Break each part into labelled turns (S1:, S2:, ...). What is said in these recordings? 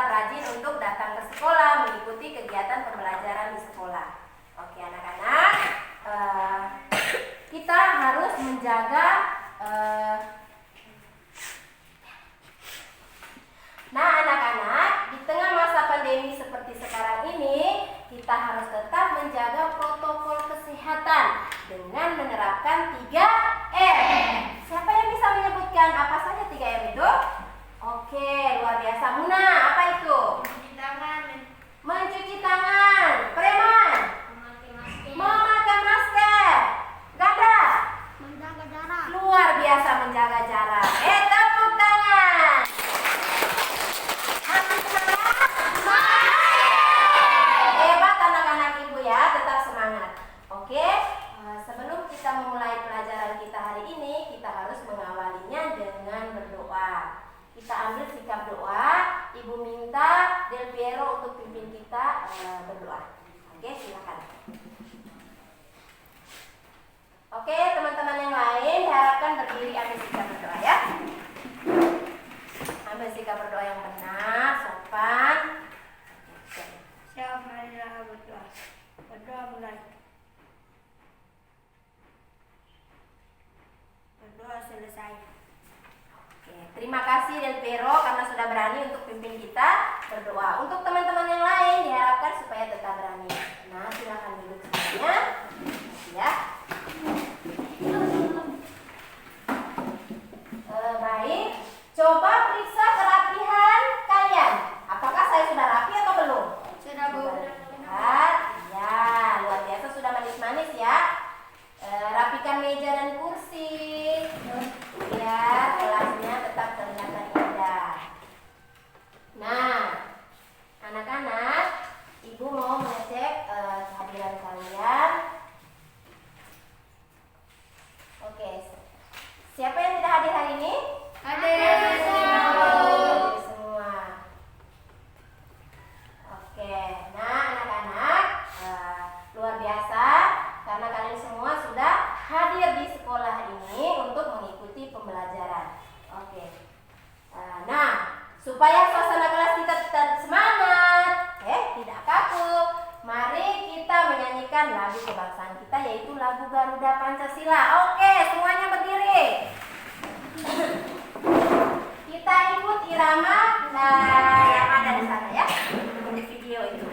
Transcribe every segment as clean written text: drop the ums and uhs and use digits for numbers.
S1: tetap rajin untuk datang ke sekolah, mengikuti kegiatan pembelajaran di sekolah. Oke anak-anak, kita harus menjaga nah anak-anak, di tengah masa pandemi seperti sekarang ini, kita harus tetap menjaga protokol kesehatan dengan menerapkan 3M. Siapa yang bisa menyebutkan apa saja 3M itu? Oke, luar biasa. Muna, apa itu?
S2: Mencuci tangan.
S1: Mencuci tangan. Preman?
S2: Memakai masker.
S1: Memakai masker. Ganda?
S2: Menjaga jarak.
S1: Luar biasa menjaga jarak. Tepuk tangan. Hebat anak-anak ibu ya, tetap semangat. Oke, sebelum kita memulai pelajaran kita hari ini, kita harus mengawalinya dengan berdoa. Kita ambil sikap doa. Ibu minta Del Piero untuk pimpin kita berdoa. Oke, silakan. Oke, teman-teman yang lain diharapkan berdiri ambil sikap berdoa ya. Ambil sikap berdoa yang benar, sopan.
S2: Siap, marilah berdoa. Berdoa mulai. Berdoa selesai.
S1: Oke, terima kasih Del Piero karena sudah berani untuk pimpin kita berdoa. Untuk teman-teman yang lain diharapkan supaya tetap berani. Nah, silakan duduk semuanya. Ya. Baik, coba periksa kerapihan kalian. Apakah saya sudah rapi atau belum?
S2: Sudah, Bu.
S1: Lihat, ya, luar biasa sudah manis-manis ya. Rapikan meja dan kursi. Biar kelasnya tetap terlihat indah. Nah, anak-anak, ibu mau mengecek kehadiran kalian. Oke, siapa yang tidak hadir hari ini?
S2: Hadir semua.
S1: Hadir semua. Oke, nah anak-anak, luar biasa karena kalian semua sudah hadir di sekolah ini untuk mengikuti pembelajaran. Oke, nah supaya suasana kelas kita tetap semangat, tidak kaku, mari kita menyanyikan lagu kebangsaan kita yaitu lagu Garuda Pancasila. Oke, semuanya berdiri. Kita ikut irama yang ada di sana ya, di video itu.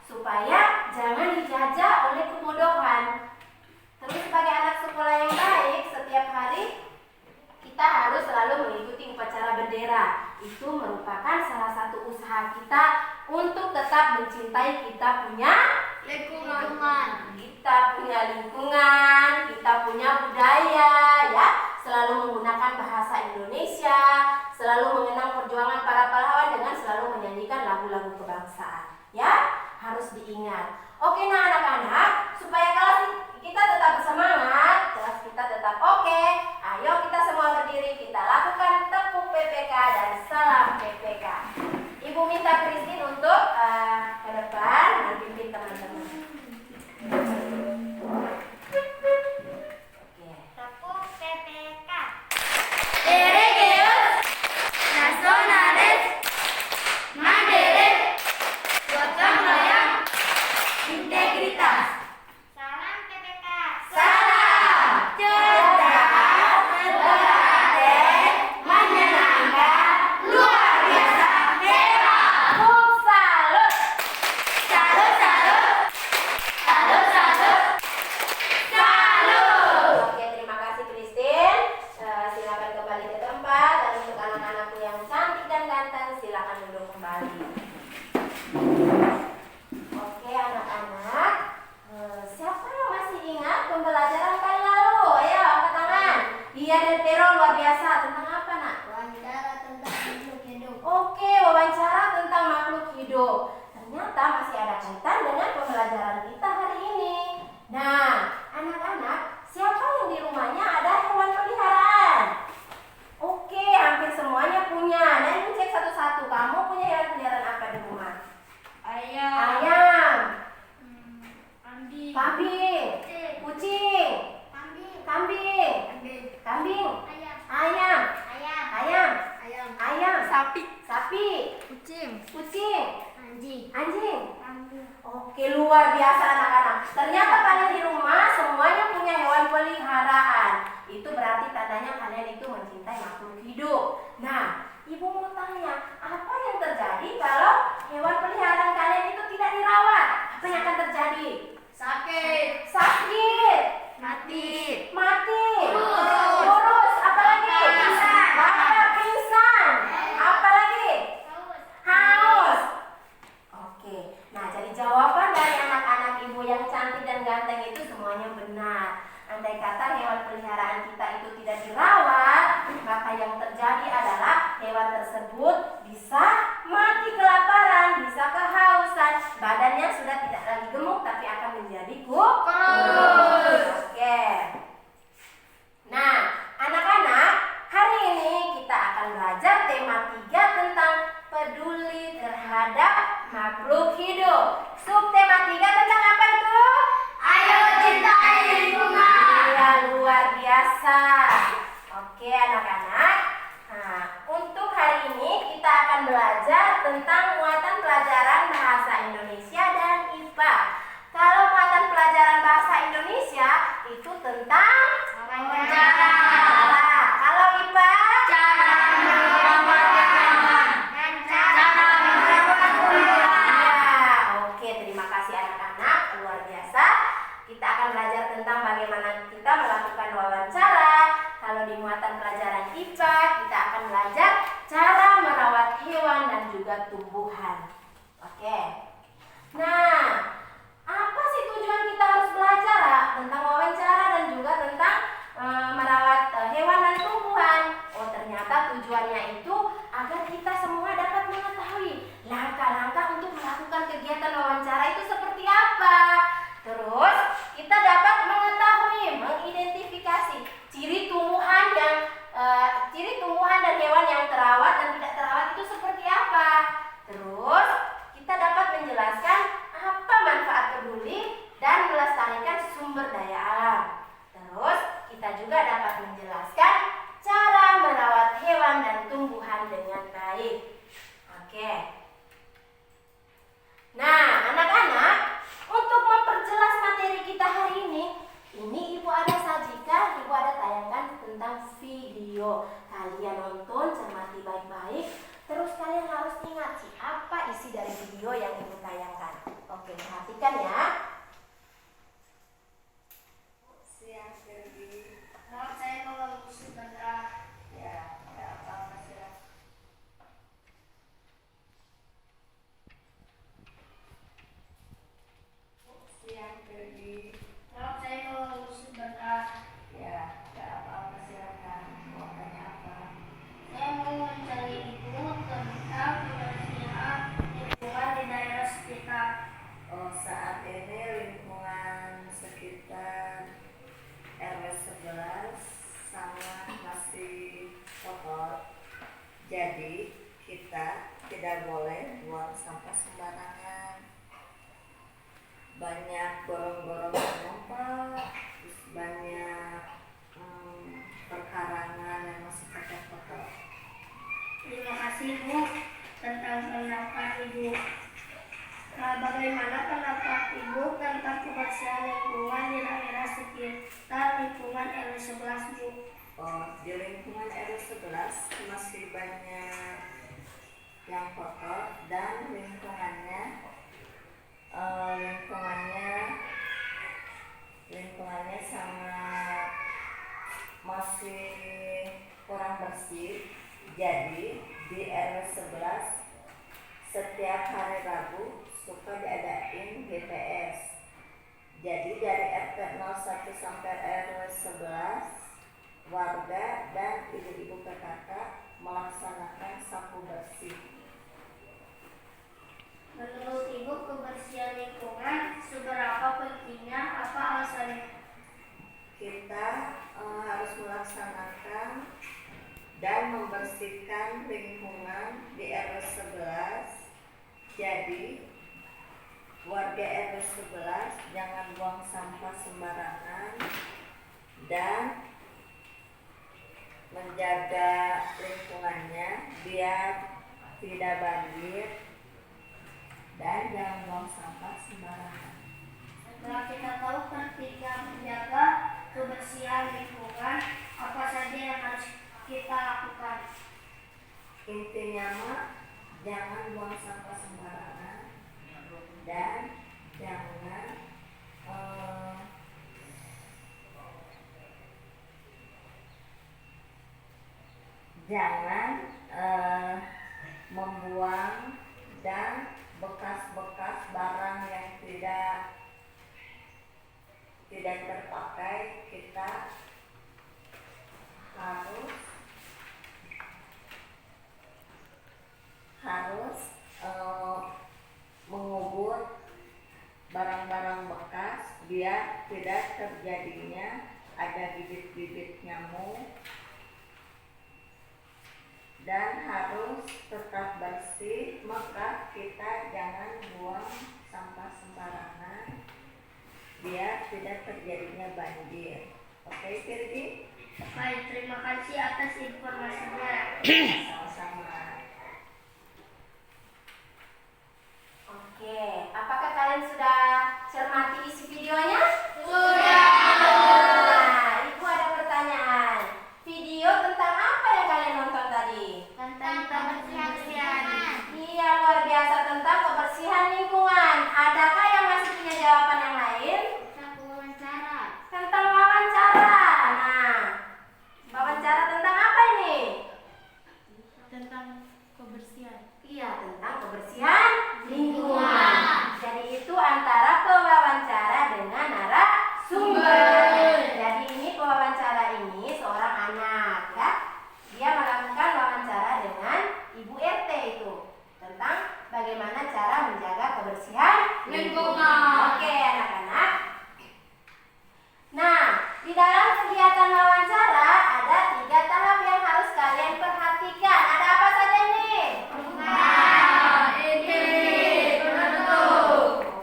S1: Supaya jangan dijajah oleh kebodohan. Terus sebagai anak sekolah yang baik, setiap hari kita harus selalu mengikuti upacara bendera. Itu merupakan salah satu usaha kita untuk tetap mencintai kita punya
S2: Lingkungan.
S1: Kita punya lingkungan, kita punya budaya ya. Selalu menggunakan bahasa Indonesia, selalu mengenang perjuangan para pahlawan dengan selalu menyanyikan lagu-lagu kebangsaan. Ya, harus diingat. Oke, nah anak-anak, supaya kelas kita tetap bersemangat, kelas kita tetap oke. Ayo kita semua berdiri, kita lakukan tepuk PPK dan salam PPK. Ibu minta Christine untuk ke depan dan pimpin teman-teman.
S2: Tepuk PPK.
S1: Eregius Nasional. Kamu punya hewan peliharaan apa di rumah?
S2: Ayam.
S1: Ayam,
S2: Kambing.
S1: kambing, kucing, kambing, kambing, ayam, ayam, sapi, kucing, anjing. Oke, luar biasa anak-anak. Ternyata kalian di rumah semuanya punya hewan peliharaan. Itu berarti tandanya kalian itu mencintai makhluk hidup. Nah, ibu mau tanya, apa yang terjadi kalau hewan peliharaan kalian itu tidak dirawat? Apa yang akan terjadi?
S2: Sakit.
S1: Sakit,
S2: Mati.
S1: kurus, apalagi?
S2: Pingsan.
S1: Bakar, pingsan, apalagi? Haus. Oke, nah jadi jawaban dari anak-anak ibu yang cantik dan ganteng itu semuanya benar. Andai kata hewan peliharaan kita itu tidak dirawat, maka yang terjadi adalah hewan tersebut bisa mati kelaparan, bisa kehausan, badannya sudah tidak lagi gemuk tapi akan menjadi kurus. Oke. Nah, anak-anak, hari ini kita akan belajar tema 3 tentang peduli terhadap makhluk hidup. Subtema 3 tentang apa itu?
S2: Ayo cintai lingkungan.
S1: Ya, luar biasa. Oke anak-anak. Nah, untuk hari ini kita akan belajar tentang muatan pelajaran bahasa Indonesia dan IPA. Kalau muatan pelajaran bahasa Indonesia itu tentang
S2: Wawancara.
S1: Kalau IPA
S2: Cara merawat hewan. Dan cara merawat tumbuhan.
S1: Ya, oke, terima kasih anak-anak, luar biasa. Kita akan belajar tentang bagaimana kita melakukan wawancara. Kalau di muatan pelajaran IPA, kita akan belajar cara merawat hewan dan juga tumbuhan. Oke. Nah, apa sih tujuan kita harus belajar tentang wawancara dan juga tentang merawat hewan dan tumbuhan? Oh, ternyata tujuannya itu agar kita semua dapat mengetahui langkah-langkah untuk melakukan kegiatan wawancara itu seperti apa. Terus kita dapat mengetahui, mengidentifikasi ciri tumbuhan dan hewan yang terawat dan tidak terawat itu seperti apa. Terus kita dapat menjelaskan apa manfaat peduli dan melestarikan sumber daya alam. Terus kita juga dapat menjelaskan cara merawat hewan dan tumbuhan dengan baik. Oke. Nah, anak-anak, untuk memperjelas materi kita hari ini ibu ada sajikan, ibu ada tayangkan tentang video. Kalian nonton, cermati baik-baik. Terus kalian harus ingat apa isi dari video yang ibu tayangkan. Oke, perhatikan ya.
S2: Maaf, saya mau sebentar.
S1: Ya, nggak apa-apa sih.
S2: Maaf, saya mau sebentar.
S1: Ya, nggak apa-apa, silakan. Mau tanya apa?
S2: Saya mau mencari ibu tentang kebersihan lingkungan di daerah sekitar.
S3: Oh, saat ini lingkungan sekitar RW 11 sangat masih kotor. Jadi kita tidak boleh buang sampah sembarangan. Banyak gorong-gorong yang numpuk, terus banyak perkarangan yang masih kotor.
S2: Terima kasih Bu tentang pendapat Ibu. Bagaimana pendapat Ibu tentang kebersihan lingkungan di daerah sekitar lingkungan RW 11 Bu?
S3: Oh, di lingkungan RW 11 masih banyak yang kotor dan lingkungannya sangat masih kurang bersih. Jadi di RW 11 setiap hari Rabu suka diadain BPS. Jadi dari RT 01 sampai RW 11 warga dan ibu-ibu PKK melaksanakan sapu bersih.
S2: Menurut Ibu kebersihan lingkungan seberapa pentingnya, apa alasannya?
S3: Kita harus melaksanakan dan membersihkan lingkungan di RW 11 Jadi warga RW 11 jangan buang sampah sembarangan dan menjaga lingkungannya biar tidak banjir dan jangan buang sampah sembarangan.
S2: Setelah kita tahu pentingnya menjaga kebersihan lingkungan, apa saja yang harus kita lakukan?
S3: Intinya mah jangan buang sampah sembarangan dan jangan membuang dan bekas-bekas barang yang tidak terpakai. Kita harus mengubur barang-barang bekas biar tidak terjadinya ada bibit-bibit nyamuk, dan harus tetap bersih. Maka kita jangan buang sampah sembarangan biar tidak terjadinya banjir. Oke, Firdi?
S2: Baik, terima kasih atas informasinya.
S3: Sama-sama.
S1: Oke, apakah kalian sudah cermati isi videonya?
S2: Sudah.
S1: Nah, Ibu ada pertanyaan. Video tentang apa yang kalian nonton tadi?
S2: Tentang kebersihan.
S1: Iya, luar biasa, tentang kebersihan lingkungan. Adakah yang masih punya jawaban yang lain?
S2: Wawancara.
S1: Tentang wawancara. Nah, wawancara tentang apa ini?
S2: Tentang kebersihan.
S1: Iya, tentang kebersihan lingkungan. Jadi itu antara pewawancara dengan narasumber. Jadi ini pewawancara ini seorang anak ya. Dia melakukan wawancara dengan Ibu RT itu tentang bagaimana cara menjaga kebersihan
S2: Lingkungan.
S1: Oke, anak-anak. Nah, di dalam kegiatan wawancara ada 3 tahap yang harus kalian perhatikan. Ada apa saja nih?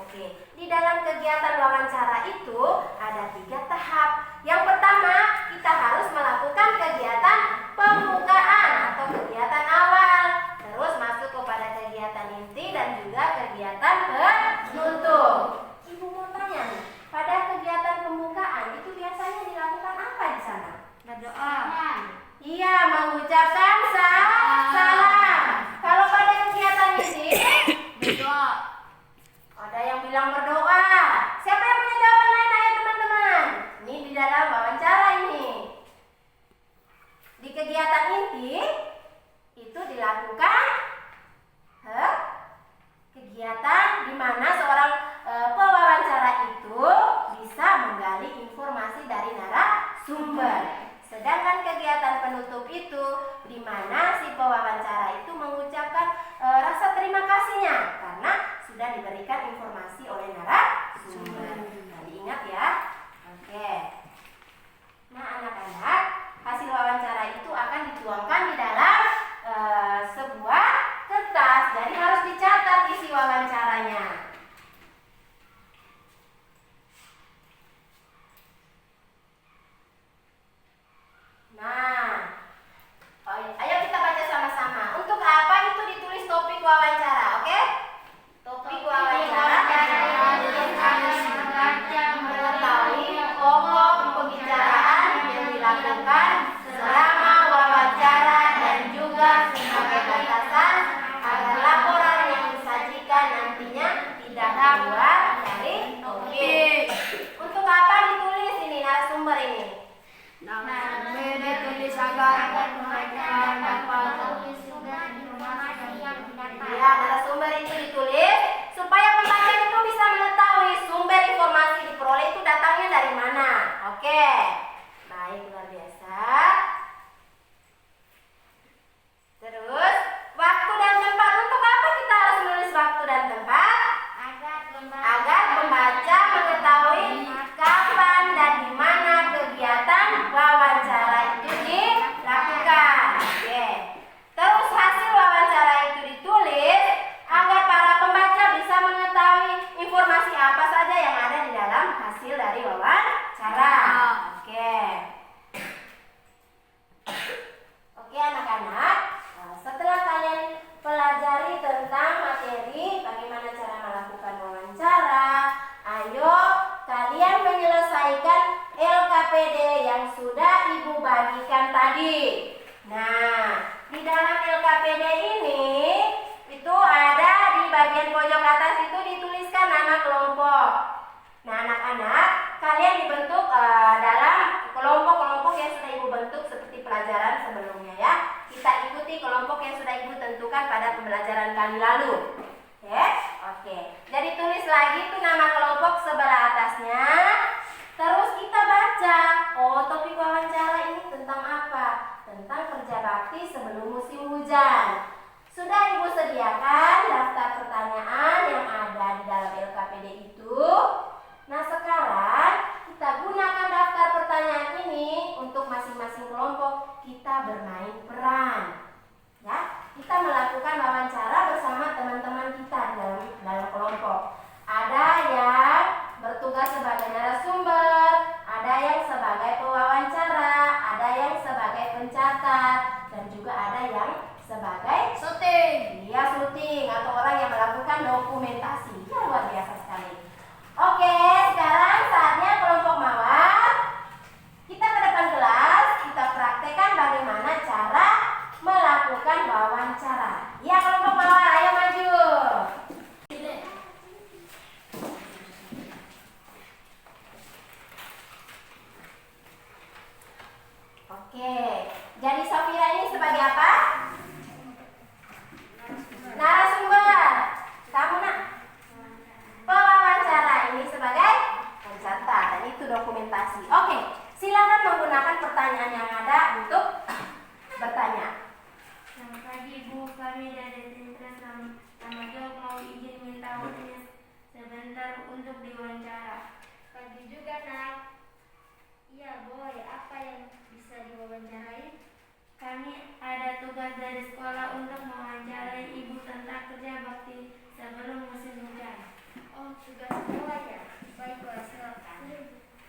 S1: Oke, di dalam kegiatan wawancara itu ada 3 tahap. Yang pertama, kita harus melakukan kegiatan pembukaan atau kegiatan awal. Terus masuk kepada kegiatan inti dan juga kegiatan penutup. Ibu mau tanya nih, pada kegiatan pembukaan itu biasanya dilakukan apa di sana?
S2: Berdoa.
S1: Iya, mengucapkan salam. Kalau pada kegiatan inti,
S2: Berdoa.
S1: ada yang bilang berdoa. Siapa yang punya jawaban lain? Ayo teman-teman. Ini di dalam wawancara ini. Di kegiatan inti itu dilakukan kegiatan di mana seorang pewawancara itu bisa menggali informasi dari narasumber. Sedangkan kegiatan penutup itu di mana si pewawancara itu mengucapkan rasa terima kasihnya karena sudah diberikan informasi oleh narasumber. Nah, diingat ya. Oke. Nah, anak-anak, hasil wawancara itu akan dituangkan di dalam sebuah kertas. Jadi harus dicatat isi wawancaranya. Nah, ayo kita baca sama-sama. Untuk apa itu ditulis topik wawancara, oke? Topik wawancara mengetahui pokok pembicaraan yang dilakukan selama wawancara dan juga sebagai batasan agar laporan yang disajikan nantinya tidak keluar dari topik. Untuk apa ditulis ini narasumber ini?
S2: Ditulis agar pembicaraan dapat
S1: Ya, narasumber itu ditulis supaya pembaca itu bisa mengetahui sumber informasi diperoleh itu datangnya dari mana. Oke. Baik, luar biasa. Terus, waktu dan tempat. Untuk apa kita harus menulis waktu dan tempat? Agar pembaca mengetahui kapan dan di mana kegiatan wawancara itu dilakukan. Oke. Terus hasil wawancara itu ditulis agar para pembaca dilakukan pada pembelajaran kali lalu. Oke. Jadi tulis lagi tuh nama kelompok sebelah atasnya. Terus kita baca, oh topik wawancara ini tentang apa? Tentang kerja bakti sebelum musim hujan. Sudah Ibu sediakan daftar pertanyaan yang ada di dalam LKPD itu. Nah sekarang kita gunakan daftar pertanyaan ini untuk masing-masing kelompok kita bermain peran. Ya, kita melakukan wawancara bersama teman-teman kita dalam kelompok. Ada yang bertugas sebagai narasumber, ada yang sebagai pewawancara, ada yang sebagai pencatat, dan juga ada yang sebagai syuting. Iya, syuting atau orang yang melakukan dokumentasi. Ya, luar biasa sekali. Oke, sekarang saatnya kelompok mawar. Kita ke depan kelas, kita praktekkan bagaimana cara melakukan wawancara. Ya, kelompok mawar, ayo maju. Oke, jadi Safira ini sebagai apa? Narasumber. Kamu nak? Pewawancara, ini sebagai pencatat, dan itu dokumentasi. Oke, silakan menggunakan pertanyaan yang ada untuk bertanya.
S2: Selamat pagi Bu, kami dari Tintres Tamajok mau izin minta waktunya sebentar untuk diwawancara. Pagi juga nak. Iya boy, apa yang bisa diwawancarai? Kami ada tugas dari sekolah untuk mewawancarai Ibu tentang kerja bakti sebelum musim hujan. Oh, tugas sekolah ya? Baiklah, silakan.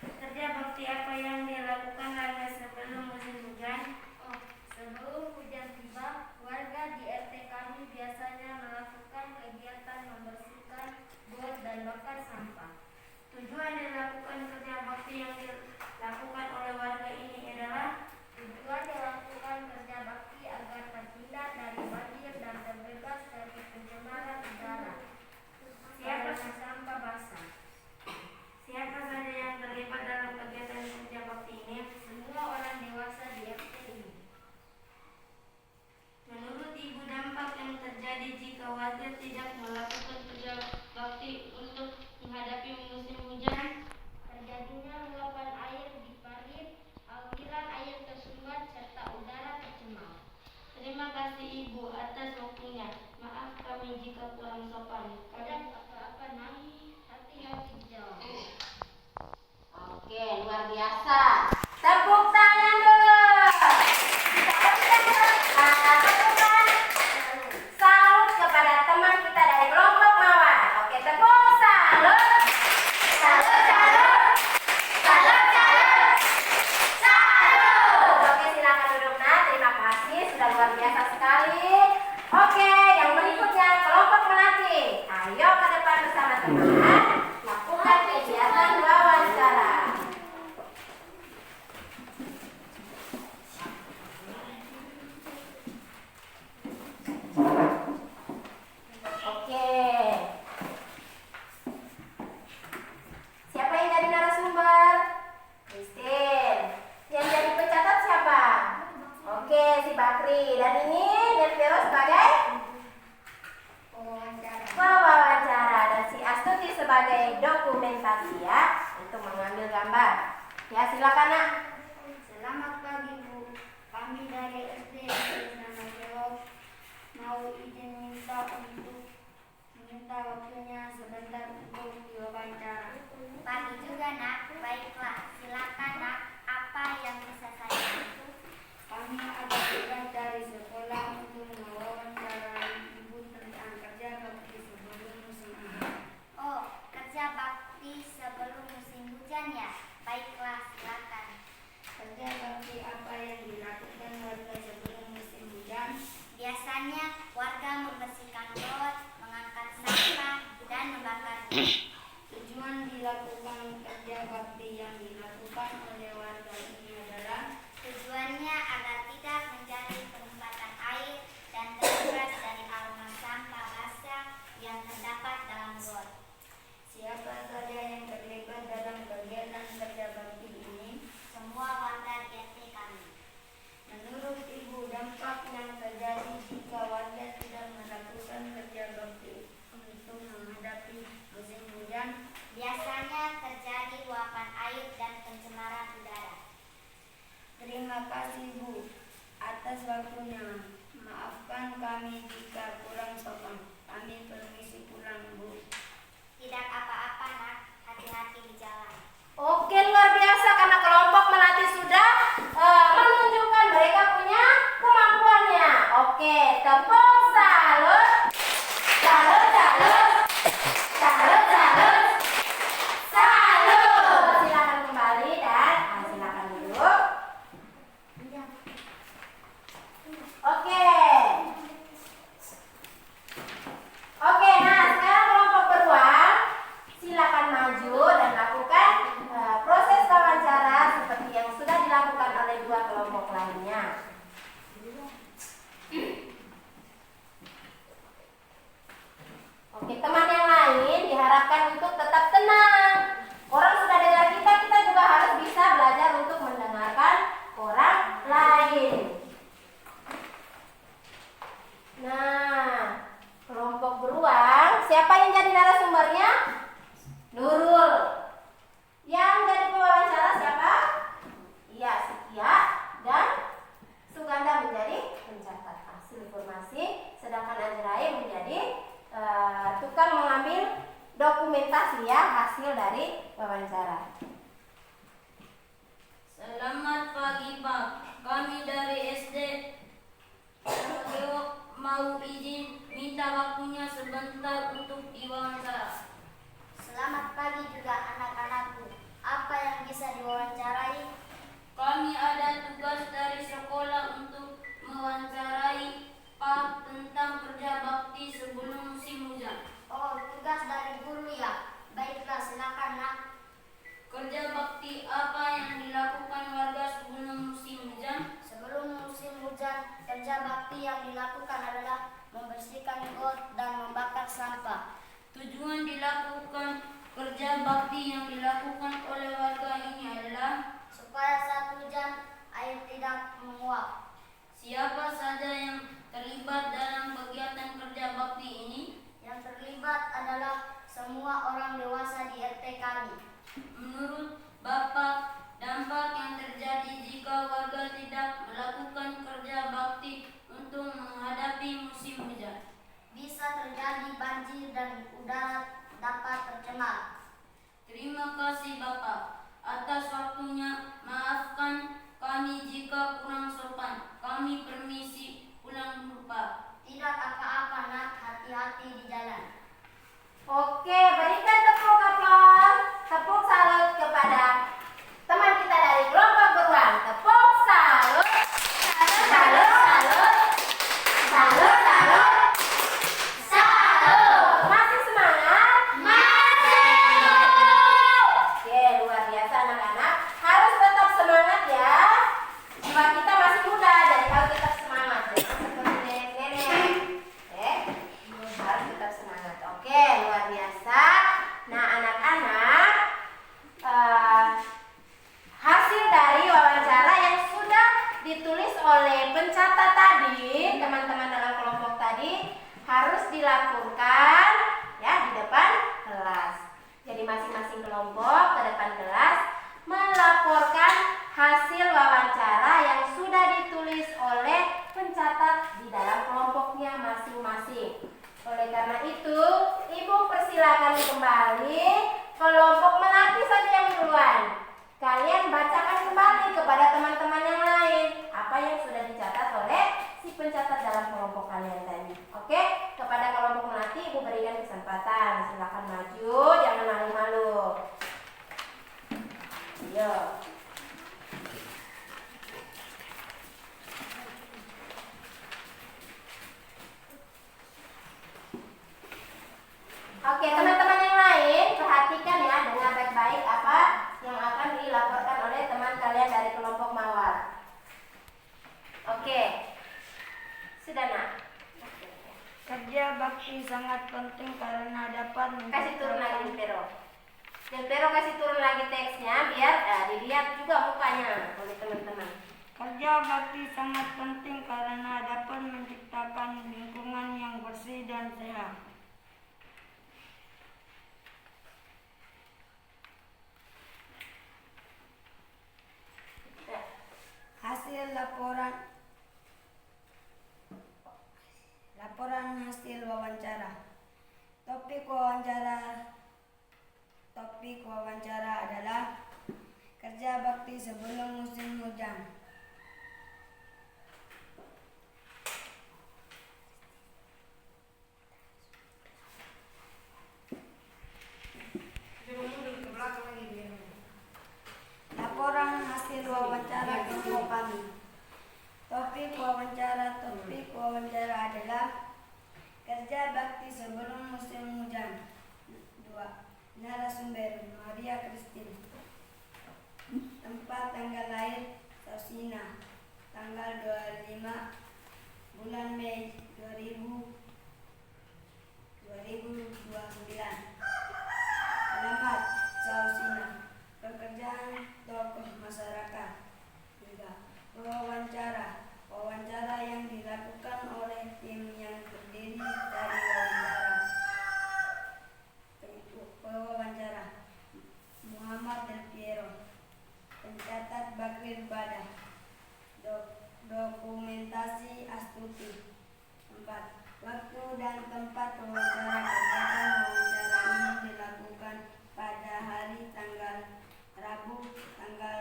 S2: Kerja bakti apa yang dilakukan warga sebelum musim hujan? Oh, sebelum hujan tiba, warga di RT kami biasanya melakukan kegiatan membersihkan got dan bakar sampah. Tujuan dilakukan kerja bakti yang dilakukan oleh warga ini adalah tujuan dilakukan kerja bakti agar terhindar dari banjir dan terbebas dari pencemaran udara. Siapa sampah basah? Siapa saja yang terlibat dalam kegiatan kerja bakti ini? Semua orang dewasa di RT ini. Menurut Ibu, dampak yang terjadi jika warga tidak melakukan kerja bakti untuk menghadapi musim hujan, terjadinya luapan air di parit, aliran air tersumbat, serta udara tercemar. Terima kasih Ibu atas waktunya. Maaf kami jika kurang sopan. Kadang apa-apa nami, hati-hati dijawab.
S1: Oke, luar biasa. Tepuk tangan dulu. Tepukan salut kepada teman kita dari kelompok mawar. Oke, tepuk salut. Salut, salut. Salut, salut. Salut. Oke, silakan duduk nak. Terima kasih, sudah luar biasa sekali. Oke, yang berikutnya kelompok melati. Ayo ke depan bersama teman. Lakukan kegiatan wawancara. Oke. Siapa yang jadi narasumber? Christine. Yang jadi pencatat siapa? Oke, si Bakri. Dan ini Nirviro sebagai pewawancara. Dan si Astuti sebagai dokumentasi ya, untuk mengambil gambar. Ya, silakan nak.
S2: Selamat pagi Bu, kami dari SD Namajok mau izin minta waktunya sebentar untuk diwawancara. Pagi juga nak, baiklah silakan nak, apa yang bisa saya bantu? Kami ada tugas dari sekolah untuk mewawancarai Ibu tentang kerja bakti sebelum musim hujan. Oh, kerja bakti sebelum musim hujan ya? Baiklah, silakan. Kerja bakti apa yang dilakukan warga sebelum musim hujan? Biasanya warga membersihkan got, mengangkat sampah, dan membakar. Tujuan dilakukan kerja bakti yang dilakukan oleh warga ini adalah tujuannya agar tidak menjadi penumpatan air dan terbebas dari aroma sampah basah yang terdapat dalam got. Siapa saja yang terlibat dalam kegiatan kerja bakti ini? Semua warga RT kami. Menurut Ibu, dampak yang terjadi jika warga tidak jika kurang sopan. Kami permisi pulang, Bu.
S4: Tidak apa-apa, Nak. Hati-hati di jalan.
S1: Oke, luar biasa karena kelompok melati sudah menunjukkan mereka punya kemampuannya. Oke, tepuk salut. Salut, salut. Salut, salut. Salut. Silakan kembali dan silakan duduk. Oke. Oke, nah sekarang kelompok beruang silakan maju dan lakukan proses wawancara seperti yang sudah dilakukan oleh dua kelompok lainnya. Oke, teman yang lain diharapkan untuk tetap tenang. Orang sudah dengar kita, kita juga harus bisa belajar untuk mendengarkan orang lain. Nah, kelompok beruang, siapa yang jadi narasumbernya? Nurul. Yang jadi pewawancara siapa? Iya, Setia dan Suganda menjadi pencatat hasil informasi, sedangkan Azrail menjadi tukang mengambil dokumentasi ya hasil dari wawancara.
S2: Selamat pagi, Pak. Kami dari SD mau izin minta waktunya sebentar untuk diwawancara.
S4: Selamat pagi juga anak-anakku. Apa yang bisa diwawancarai?
S2: Kami ada tugas dari sekolah untuk mewawancarai Pak tentang kerja bakti sebelum musim hujan.
S4: Oh, tugas dari guru ya. Baiklah, silakan, Nak.
S2: Kerja bakti apa yang dilakukan warga sebelum musim hujan?
S4: Sebelum musim hujan, kerja bakti yang dilakukan adalah membersihkan got dan membakar sampah.
S2: Tujuan dilakukan kerja bakti yang dilakukan oleh warga ini adalah
S4: Supaya saat hujan, air tidak menguap.
S2: siapa saja yang terlibat dalam kegiatan kerja bakti ini?
S4: Yang terlibat adalah semua orang dewasa di RT kami.
S2: Menurut Bapak, dampak yang terjadi jika warga tidak melakukan kerja bakti untuk menghadapi musim hujan?
S4: Bisa terjadi banjir dan udara dapat tercemar.
S2: Terima kasih Bapak atas waktunya. Maafkan kami jika kurang sopan. Kami permisi pulang dulu, Pak.
S4: Tidak apa-apa, Nak. Hati-hati di jalan.
S1: Oke, berikan tepuk aplaus, tepuk salut kepada teman kita dari kelompok beruang. Tepuk salut. Salut, salut, salut. Salut, salut. Salut. Masih semangat? Masih. Oke, luar biasa anak-anak. Harus tetap semangat ya. Jiwa kita masih muda, jadi harus tetap semangat. Jangan seperti nenek-nenek. Harus tetap semangat. Oke, luar biasa. Nah, anak-anak, hasil dari wawancara yang sudah ditulis oleh pencatat tadi, teman-teman dalam kelompok tadi harus dilaporkan ya di depan kelas. Jadi masing-masing kelompok ke depan kelas melaporkan hasil wawancara yang sudah ditulis oleh pencatat di dalam kelompoknya masing-masing. Oleh karena itu, Ibu persilakan kembali kelompok melati saja yang duluan. Kalian bacakan kembali kepada teman-teman yang lain apa yang sudah dicatat oleh si pencatat dalam kelompok kalian tadi. Oke, kepada kelompok melati Ibu berikan kesempatan. Silakan maju, jangan malu-malu. Ayo. Oke, teman-teman yang lain perhatikan ya dengan baik-baik apa yang akan dilaporkan oleh teman kalian dari kelompok mawar. Oke, sudah nak.
S2: Kerja bakti sangat penting karena dapat
S1: Kasih turun lagi Pero. Pero kasih turun lagi teksnya biar dilihat juga mukanya oleh teman-teman.
S2: Kerja bakti sangat penting karena dapat menciptakan lingkungan yang bersih dan sehat.
S5: Hasil laporan hasil wawancara. Topik wawancara adalah kerja bakti sebelum musim hujan. Laporan hasil wawancara kelompok kami. Topik wawancara adalah kerja bakti sebelum musim hujan. 2. Narasumber Maria Christine. Tempat tanggal lahir Sosina, tanggal 25 bulan Mei 2029. Alamat Sosina. Pekerjaan tokoh masyarakat. 3. Wawancara yang dilakukan oleh tim yang terdiri dari pewawancara Muhammad Del Piero, pencatat Bakrir Badah, dokumentasi Astuti. 4. Waktu dan tempat wawancara. Kegiatan wawancara ini dilakukan pada hari tanggal Rabu tanggal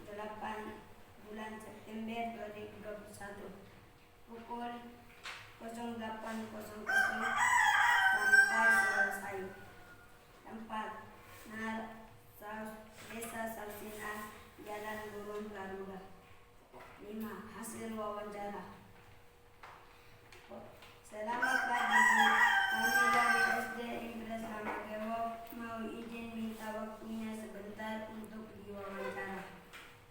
S5: 8 bulan September 2021 pukul 08.00 sampai selesai. 4. Desa Salsina, Jalan Burung Garuda. 5. Hasil wawancara. Selamat pagi Bu, kami dari SD Impres Lamagewok mau izin minta waktunya sebentar untuk diwawancara.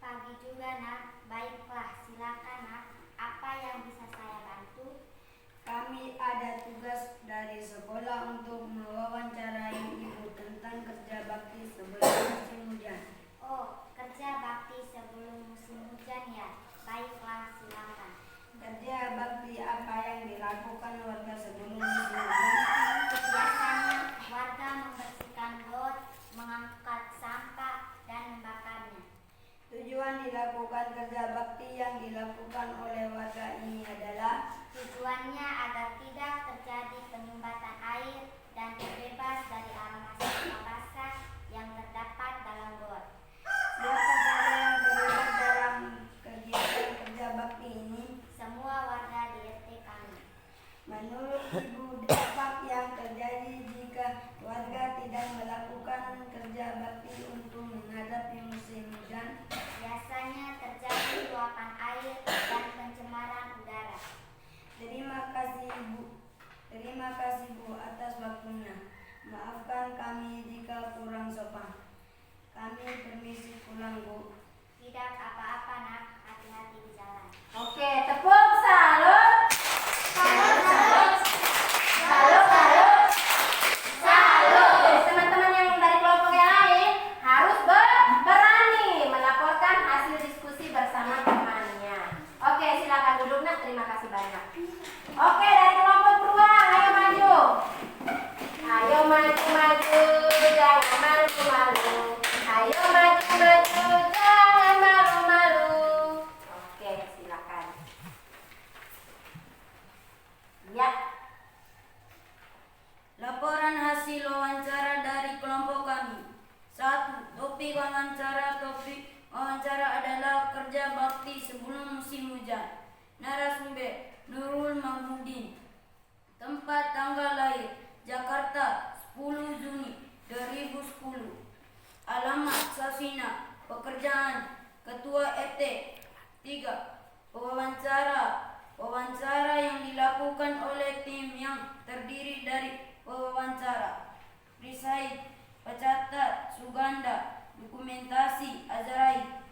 S4: Pagi juga nak. Baiklah, silakan nak. Apa yang bisa saya bantu?
S5: Kami ada tugas dari sekolah untuk mewawancarai Ibu tentang kerja bakti sebelum musim hujan.
S4: Oh, kerja bakti sebelum musim hujan ya. Baiklah, silakan.
S5: Kerja bakti apa yang dilakukan warga sebelum musim hujan?
S4: Biasanya warga membersihkan got, mengangkat sampah, dan membakarnya.
S5: Tujuan dilakukan kerja bakti yang dilakukan oleh warga ini adalah
S4: Tujuannya agar tidak terjadi penyumbatan air dan terbebas dari aroma sampah basah yang terdapat dalam got.
S5: siapa saja yang terlibat dalam kegiatan kerja bakti ini.
S4: Semua warga di RT kami.
S5: Menurut Ibu, dampak yang terjadi jika warga tidak melakukan kerja bakti untuk menghadapi musim hujan?
S4: Biasanya terjadi luapan air dan pencemaran udara.
S5: Terima kasih Bu atas waktunya. Maafkan kami jika kurang sopan. Kami permisi pulang Bu.
S4: Tidak apa-apa nak, hati-hati di jalan.
S1: Oke, tepuk salut. Salut, salut. Salut, salut. Salut. Teman-teman yang dari kelompok yang lain harus berani melaporkan hasil diskusi bersama temannya. Oke, silakan duduk nak. Terima kasih banyak. Oke, dari kelompok beruang, ayo maju. Ayo maju, jangan malu-malu. Ayo maju, jangan malu-malu. Oke, silakan. Ya.
S5: Laporan hasil wawancara dari kelompok kami. 1. Topik wawancara adalah kerja bakti sebelum musim hujan. Narasumber Nurul Mahmudin. Tempat tanggal lahir Jakarta 10 Juni 2010. Alamat Sasina. Pekerjaan Ketua RT. 3. Wawancara yang dilakukan oleh tim yang terdiri dari pewawancara Risaid, pencatat Suganda, dokumentasi Azrai.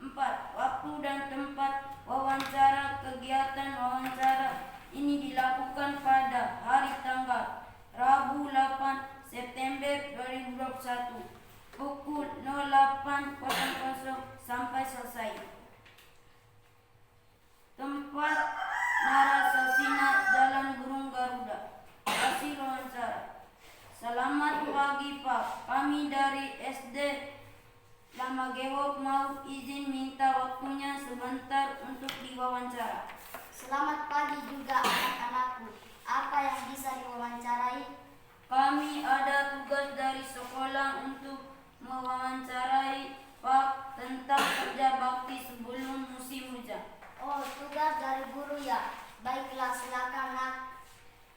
S5: 4. Waktu dan tempat wawancara. Kegiatan wawancara ini dilakukan pada hari tanggal Rabu 8 September 2021 pukul 08.00 sampai selesai. Tempat Narasasina, Jalan Burung Garuda. Hasil wawancara. Selamat pagi Pak, kami dari SD Lamagewok mau izin minta waktunya sebentar untuk diwawancara.
S4: Selamat pagi juga anak-anakku. Apa yang bisa
S2: mewawancarai Pak tentang kerja bakti sebelum musim hujan.
S4: Oh, tugas dari guru ya. Baiklah, silakan nak.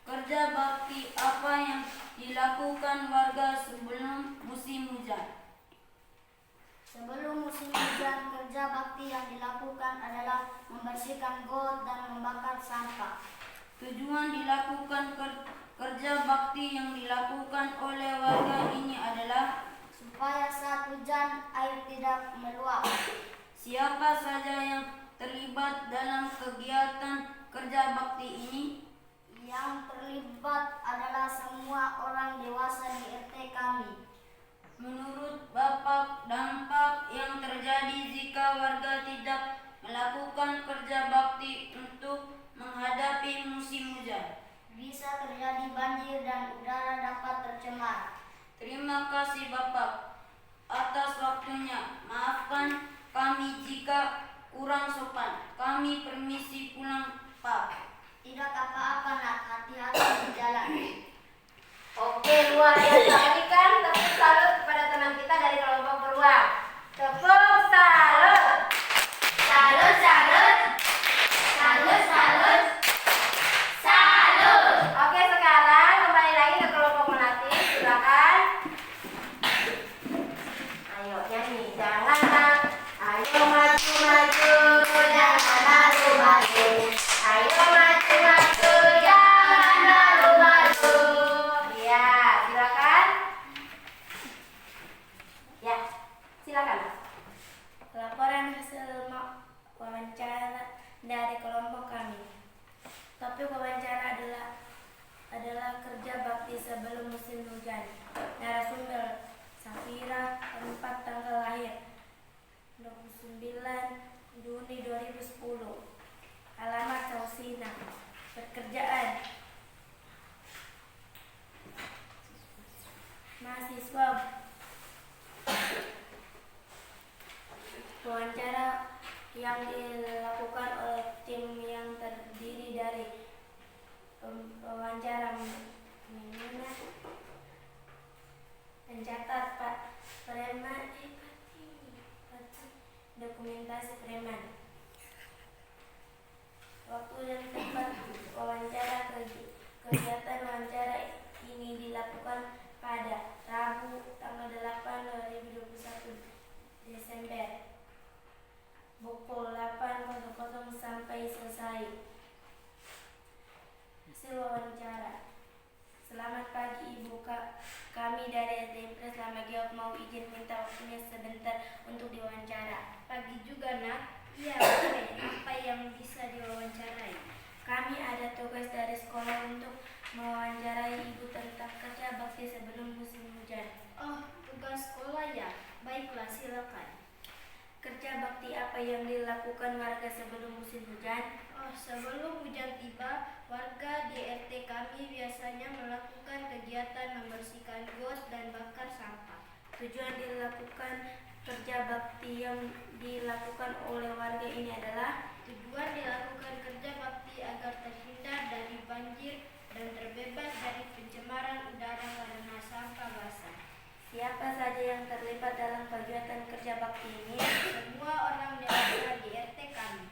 S2: Kerja bakti apa yang dilakukan warga sebelum musim hujan?
S4: Sebelum musim hujan, kerja bakti yang dilakukan adalah membersihkan got dan membakar sampah.
S2: Tujuan dilakukan kerja bakti yang dilakukan oleh warga ini adalah
S4: Supaya saat hujan air tidak meluap.
S2: siapa saja yang terlibat dalam kegiatan kerja bakti ini?
S4: Yang terlibat adalah semua orang dewasa di RT kami.
S2: Menurut Bapak, dampak yang terjadi jika warga tidak melakukan kerja bakti untuk menghadapi musim hujan?
S4: Bisa terjadi banjir dan udara dapat tercemar.
S2: Terima kasih Bapak atas waktunya. Maafkan kami jika kurang sopan. Kami permisi pulang, Pak.
S4: Tidak apa-apa nak, hati-hati di jalan.
S1: Oke, luar biasa. Berikan tepuk salut kepada teman kita dari kelompok beruang. Tepuk salut. Salut, salut. Salut, salut. Salut. Oke, sekarang kembali lagi ke kelompok melati. Silakan. Ayo nyanyi. Jangan. Ayo maju, maju. Jangan malu, malu. Ayo maju, maju. Jangan malu, malu. Ya, silakan. Ya, silakan.
S2: Laporan hasil wawancara dari kelompok kami. Topik wawancara adalah kerja bakti sebelum musim hujan. Narasumber Safira, tempat tanggal lahir 29 Juni 2010. Alamat Sausina. Pekerjaan mahasiswa. Wawancara yang dilakukan oleh tim yang terdiri dari wawancara pencatat Pak Preman, dokumentasi preman. Waktu dan tempat wawancara. Kegiatan wawancara ini dilakukan pada Rabu tanggal 8 2021 Desember pukul 8.00 sampai selesai. Hasil wawancara. Selamat pagi Ibu kami dari SMP Selama Geok mau izin minta waktunya sebentar untuk diwawancara.
S6: Pagi juga nak. Iya, boleh. Apa yang bisa diwawancarai?
S2: Kami ada tugas dari sekolah untuk mewawancarai Ibu tentang kerja bakti sebelum musim hujan.
S6: Oh, tugas sekolah ya. Baiklah, silakan.
S2: Kerja bakti apa yang dilakukan warga sebelum musim hujan?
S6: Oh, sebelum hujan tiba, warga di RT kami biasanya melakukan kegiatan membersihkan got dan bakar sampah.
S2: Tujuan dilakukan kerja bakti yang dilakukan oleh warga ini adalah
S6: Tujuan dilakukan kerja bakti agar terhindar dari banjir dan terbebas dari pencemaran udara karena sampah basah.
S2: siapa saja yang terlibat dalam kegiatan kerja bakti ini?
S6: Semua orang dewasa di RT kami.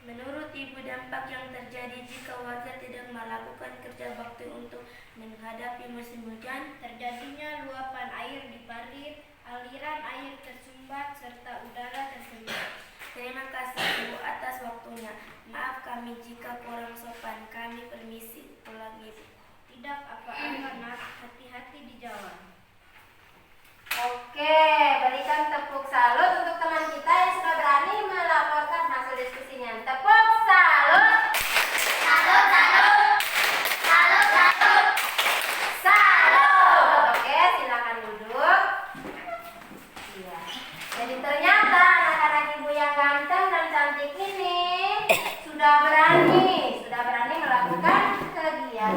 S2: Menurut Ibu, dampak yang terjadi jika warga tidak melakukan kerja bakti untuk menghadapi musim hujan?
S6: Terjadinya luapan air di parit, aliran air tersumbat, serta udara tercemar.
S2: Terima kasih Ibu atas waktunya. Maaf kami jika kurang sopan. Kami permisi pulang Ibu.
S6: Tidak apa-apa nak, hati-hati di jalan.
S1: Oke, berikan tepuk salut untuk teman kita yang sudah berani melaporkan hasil diskusinya. Tepuk salut. Salut, salut. Salut, salut. Salut. Oke, silakan duduk. Iya. Jadi ternyata anak-anak ibu yang ganteng dan cantik ini sudah berani melakukan kegiatan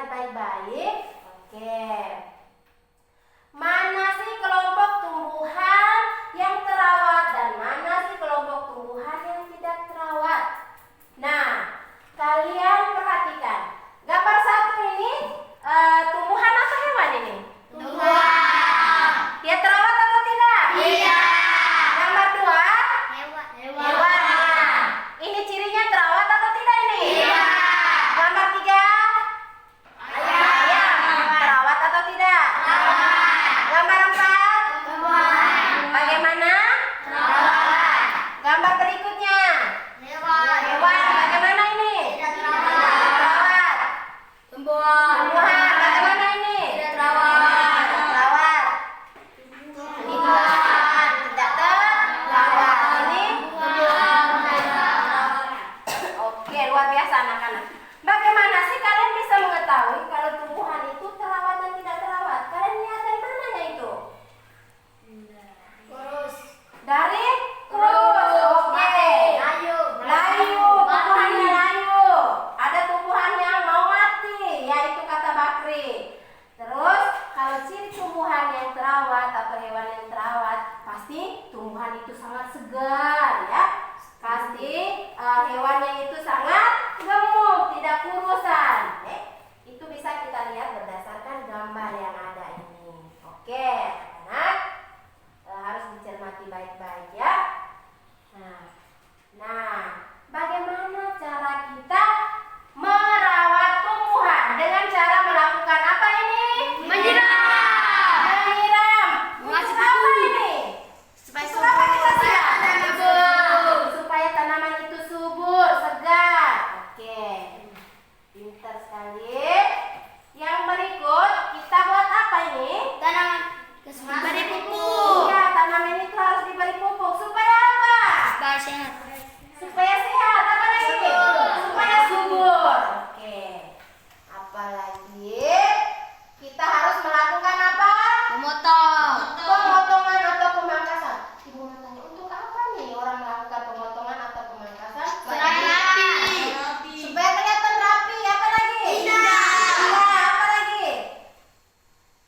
S1: lihat baik-baik. Oke. Mana sih kelompok tumbuhan yang terawat dan mana sih kelompok tumbuhan yang tidak terawat? Nah, kalian perhatikan. Gambar 1 ini tumbuhan atau hewan ini?
S4: Tumbuhan.
S1: Dia terawat atau tidak?
S4: Iya.
S1: Gambar 2?
S4: Hewan.
S1: Hewan. Nah, ini cirinya terawat atau tidak ini?
S4: Iya.
S1: Gambar 3? Ayam. Terawat atau tidak? Gambar 4? Bagaimana? Gambar berikutnya?
S4: Hewan.
S1: Bagaimana ini? Terawat. Tumbuhan. Bagaimana ini? Terawat. Tumbuhan. Tidak terawat. Ini? Oke, luar biasa anak-anak. Bagaimana sih kalian bisa mengetahui kalau tumbuhan itu terawat dan tidak terawat? Kalian lihat dari mananya itu? Dari kurus. Oke. Layu, tumbuhannya layu. Ada tumbuhan yang mau mati, yaitu kata Bakri. Terus kalau ciri tumbuhan yang terawat atau hewan yang terawat, pasti tumbuhan itu sangat segar, ya. Pasti hewannya itu sangat gemuk, tidak kurusan. Itu bisa kita lihat berdasarkan gambar yang ada ini. Oke, anak, harus dicermati baik-baik ya. Nah, bagaimana cara kita merawat tumbuhan? Dengan cara melakukan apa ini? Menyiram. Untuk apa ini? Untuk apa kita siram? Supaya tanaman itu subur, segar. Oke, pintar sekali. Yang berikut kita buat apa ini?
S4: Beri pupuk.
S1: Iya, tanaman itu harus diberi pupuk. Supaya apa?
S4: Sehat.
S1: Supaya sehat. Apa lagi? Supaya subur. Oke. Apalagi kita harus melakukan apa?
S4: Memotong.
S1: Pemotongan atau pemangkasan. Ibu mau tanya, untuk apa nih orang melakukan pemotongan atau pemangkasan?
S4: Supaya rapi.
S1: Supaya kelihatan rapi. Apa lagi?
S4: Indah.
S1: Apa lagi?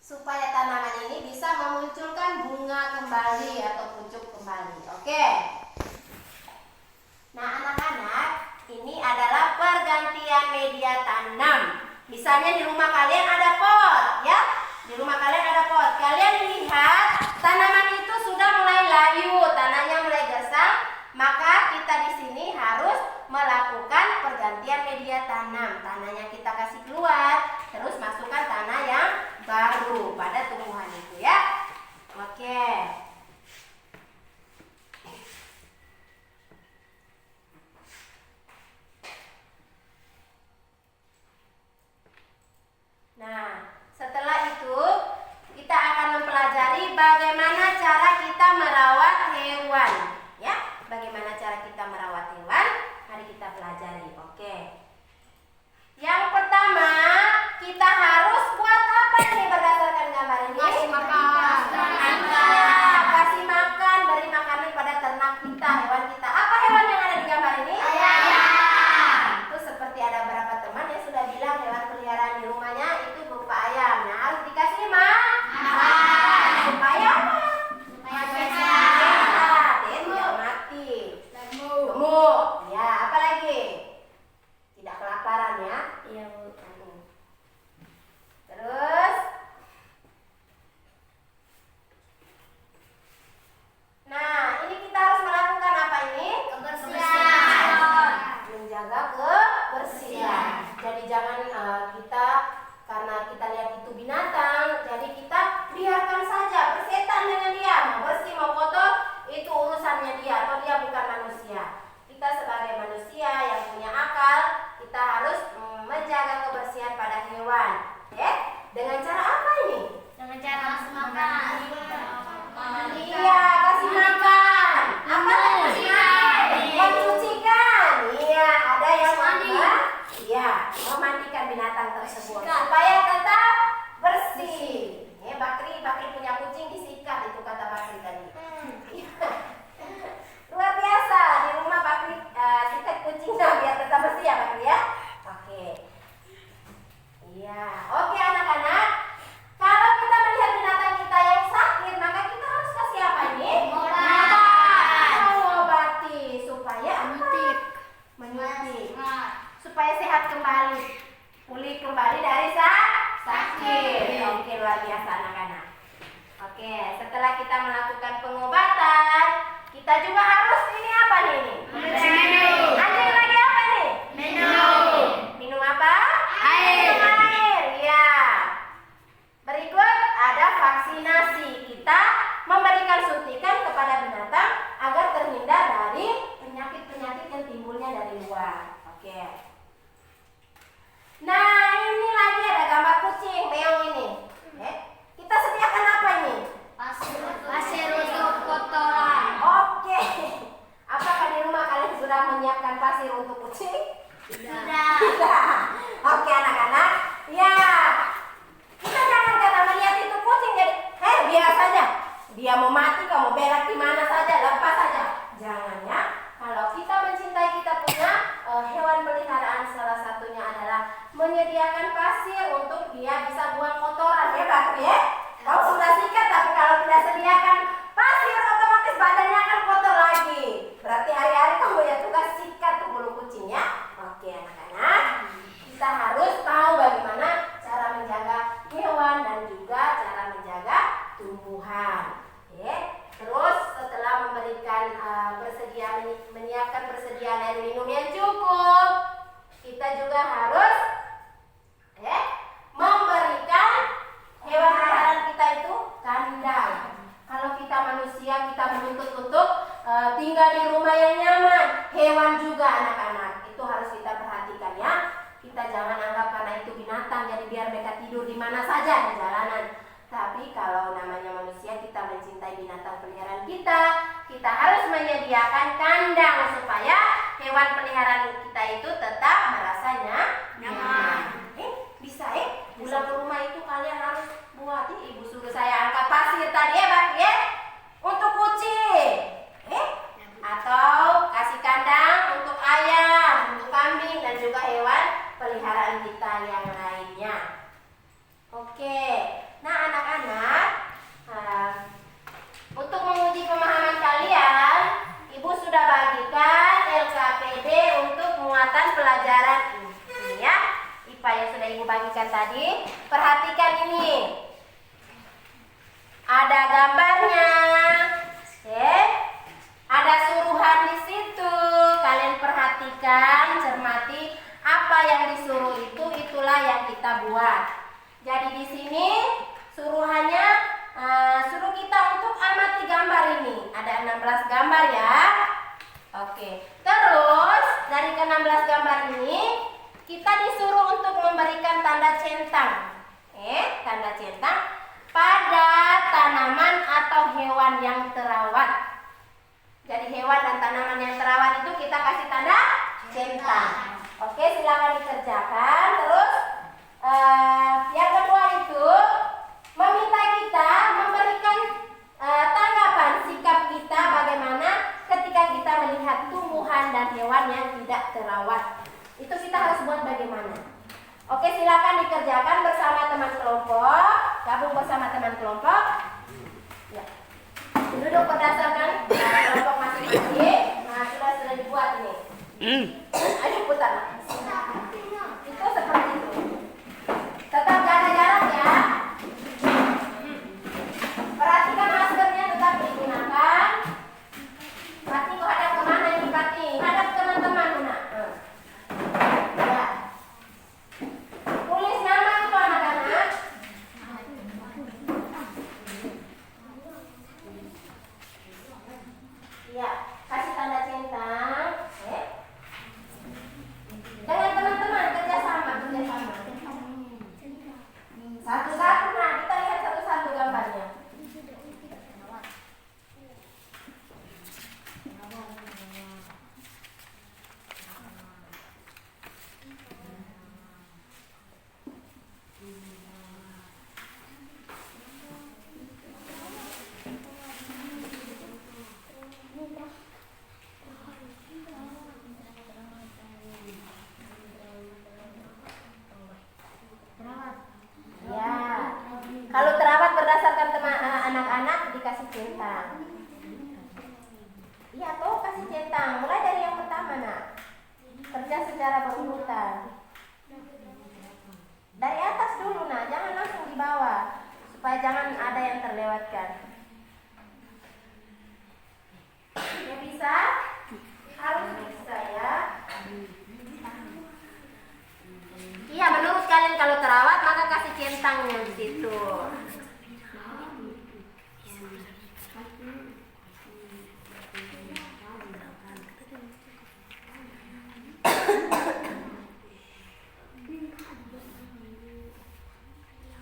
S1: Supaya tanaman ini bisa memunculkan bunga kembali atau pucuk kembali. Oke. Nah, anak-anak, ini adalah pergantian media tanam. Misalnya di rumah kalian ada pot, ya. Di rumah kalian ada pot. Kalian lihat tanaman itu sudah mulai layu, tanahnya mulai gersang, maka kita di sini harus melakukan pergantian media tanam. Tanahnya kita kasih keluar, terus masukkan tanah yang baru pada tumbuhan itu, ya. Oke. Nah, setelah itu kita akan mempelajari bagaimana cara kita merawat hewan, ya. Bagaimana cara kita merawat hewan? Mari kita pelajari. Oke. Yang pertama, kita harus buat apa nih berdasarkan gambar ini?
S4: Kasih makan.
S1: Kasih makan, beri makanan pada ternak kita, hewan kita. Apa hewan yang ada di gambar ini?
S4: Ayam.
S1: Itu seperti ada beberapa teman yang sudah bilang hewan peliharaan di rumahnya itu luar biasa anak-anak. Oke, setelah kita melakukan pengobatan, kita juga harus ini apa nih?
S6: Minum.
S1: Anjing lagi apa nih? Minum apa?
S6: Air.
S1: Minum air, ya. Berikut ada vaksinasi. Kita memberikan suntikan kepada binatang agar terhindar dari penyakit-penyakit yang timbulnya dari luar. Oke. Nah, ini lagi ada gambar kucing, meong ini. Kita sediakan apa ini?
S6: Pasir untuk kotoran.
S1: Oke. Apakah di rumah kalian sudah menyiapkan pasir untuk kucing?
S6: Sudah.
S1: Tidak. Oke anak-anak. Ya. Kita jangan karena melihat itu kucing jadi, biar saja. Dia mau mati, kamu belak di mana saja, lepas saja. Jangan ya. Kalau kita mencintai kita punya hewan peliharaan, salah satunya adalah menyediakan pasir untuk dia bisa buang kotoran, ya Pak ya. Kamu sudah sikat, tapi kalau tidak sediakan pasir, otomatis badannya akan kotor lagi. Berarti hari-hari kamu ya tugas sikat tuh bulu kucing ya. Oke anak-anak, kita harus tahu bagaimana cara menjaga hewan dan juga cara menjaga tumbuhan. Terus setelah memberikan menyiapkan persediaan air minum yang cukup, kita juga harus memberikan hewan peliharaan kita itu kandang. Kalau kita manusia, kita menuntut untuk tinggal di rumah yang nyaman. Hewan juga anak-anak, itu harus kita perhatikan ya. Kita jangan anggap karena itu binatang jadi biar mereka tidur di mana saja di jalanan. Tapi kalau namanya manusia, kita mencintai binatang peliharaan kita harus menyediakan kandang supaya hewan peliharaan kita itu tetap merasanya nyaman. Bisa pulang ke rumah itu kalian harus buat. Ibu suruh saya angkat pasir tadi ya Pak ya, untuk kucing. Atau kasih kandang untuk ayam, untuk kambing dan juga hewan peliharaan kita yang lainnya. Oke. Nah anak-anak, untuk menguji pemahaman kalian, Ibu sudah bagikan LKPD untuk muatan pelajaran ini ya. IPA yang sudah Ibu bagikan tadi. Perhatikan ini. Ada gambarnya. Ada suruhan di situ. Kalian perhatikan, cermati apa yang disuruh itu, itulah yang kita buat. Jadi di sini suruhannya suruh kita untuk amati gambar ini. Ada 16 gambar ya. Oke. Terus dari ke-16 gambar ini kita disuruh untuk memberikan tanda centang. Tanda centang pada tanaman atau hewan yang terawat. Jadi hewan dan tanaman yang terawat itu kita kasih tanda centang. Oke, silakan dikerjakan. Terus yang kedua itu meminta kita memberikan tanggapan sikap kita bagaimana ketika kita melihat tumbuhan dan hewan yang tidak terawat. Itu kita harus buat bagaimana. Oke, silakan dikerjakan bersama teman kelompok. Gabung bersama teman kelompok. Ya. Duduk berdasarkan kelompok masing-masing. Nah, sudah dibuat ini. Ayo putar. Itu seperti itu. Tetap jaga jarak ya. Perhatikan maskernya tetap digunakan. Pati kok hadap kemana ini Pati? Hadap teman-teman Luna. Ya. Tulis nama itu anak-anak. Ya, kasih tanda centang. Dengan teman-teman kerjasama. Satu-satu, nah kita lihat satu-satu gambarnya. Ya, kalau terawat berdasarkan anak-anak dikasih centang. Iya toh kasih centang. Mulai dari yang pertama nak. Kerja secara berurutan. Dari atas dulu nak, jangan langsung di bawah. supaya jangan ada yang terlewatkan. Ya bisa? Harus bisa ya. Iya, menurut kalian kalau terawat maka kasih centangnya di situ.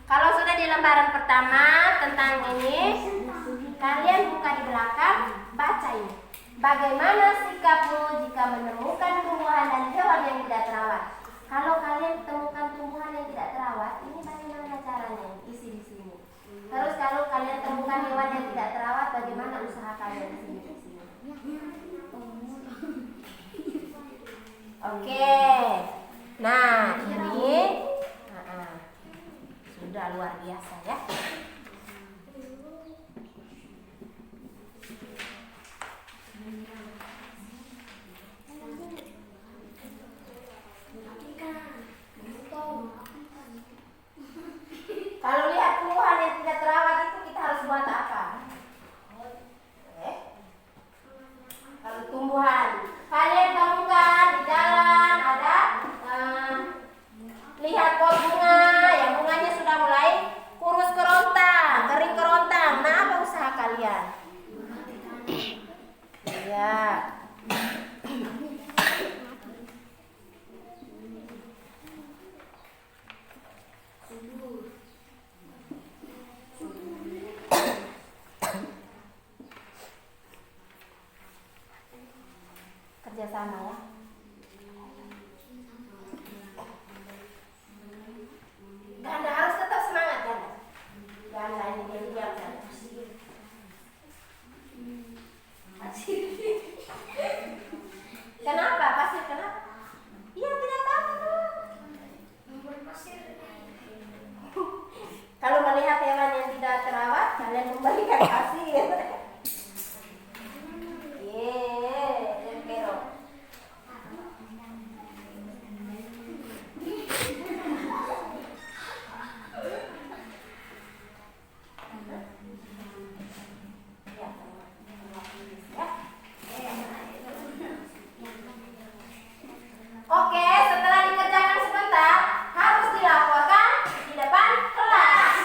S1: Kalau sudah di lembaran pertama tentang ini, kalian buka di belakang, baca ini. Bagaimana sikapmu jika menemukan tumbuhan dan hewan yang tidak terawat? Kalau kalian temukan tumbuhan yang tidak terawat, ini bagaimana caranya? Isi di sini. Terus kalau kalian temukan hewan yang tidak terawat, bagaimana usaha kalian di sini? Oke. Nah, ini sudah luar biasa ya. Kalau lihat tumbuhan yang tidak terawat itu kita harus buat apa? Kalau tumbuhan kalian temukan di jalan ada lihat pot bunga, ya bunganya sudah mulai kurus kerontang, kering kerontang. Nah, apa usaha kalian? Ya. Kerjasama ya. Ganda harus tetap semangat Ganda. Ganda ini diam Ganda. Kenapa? Pasir kenapa? Iya tidak tahu. Kalau melihat hewan yang tidak terawat, kalian kembalikan pasir. Oke, setelah dikerjakan sebentar, harus dilaporkan di depan kelas.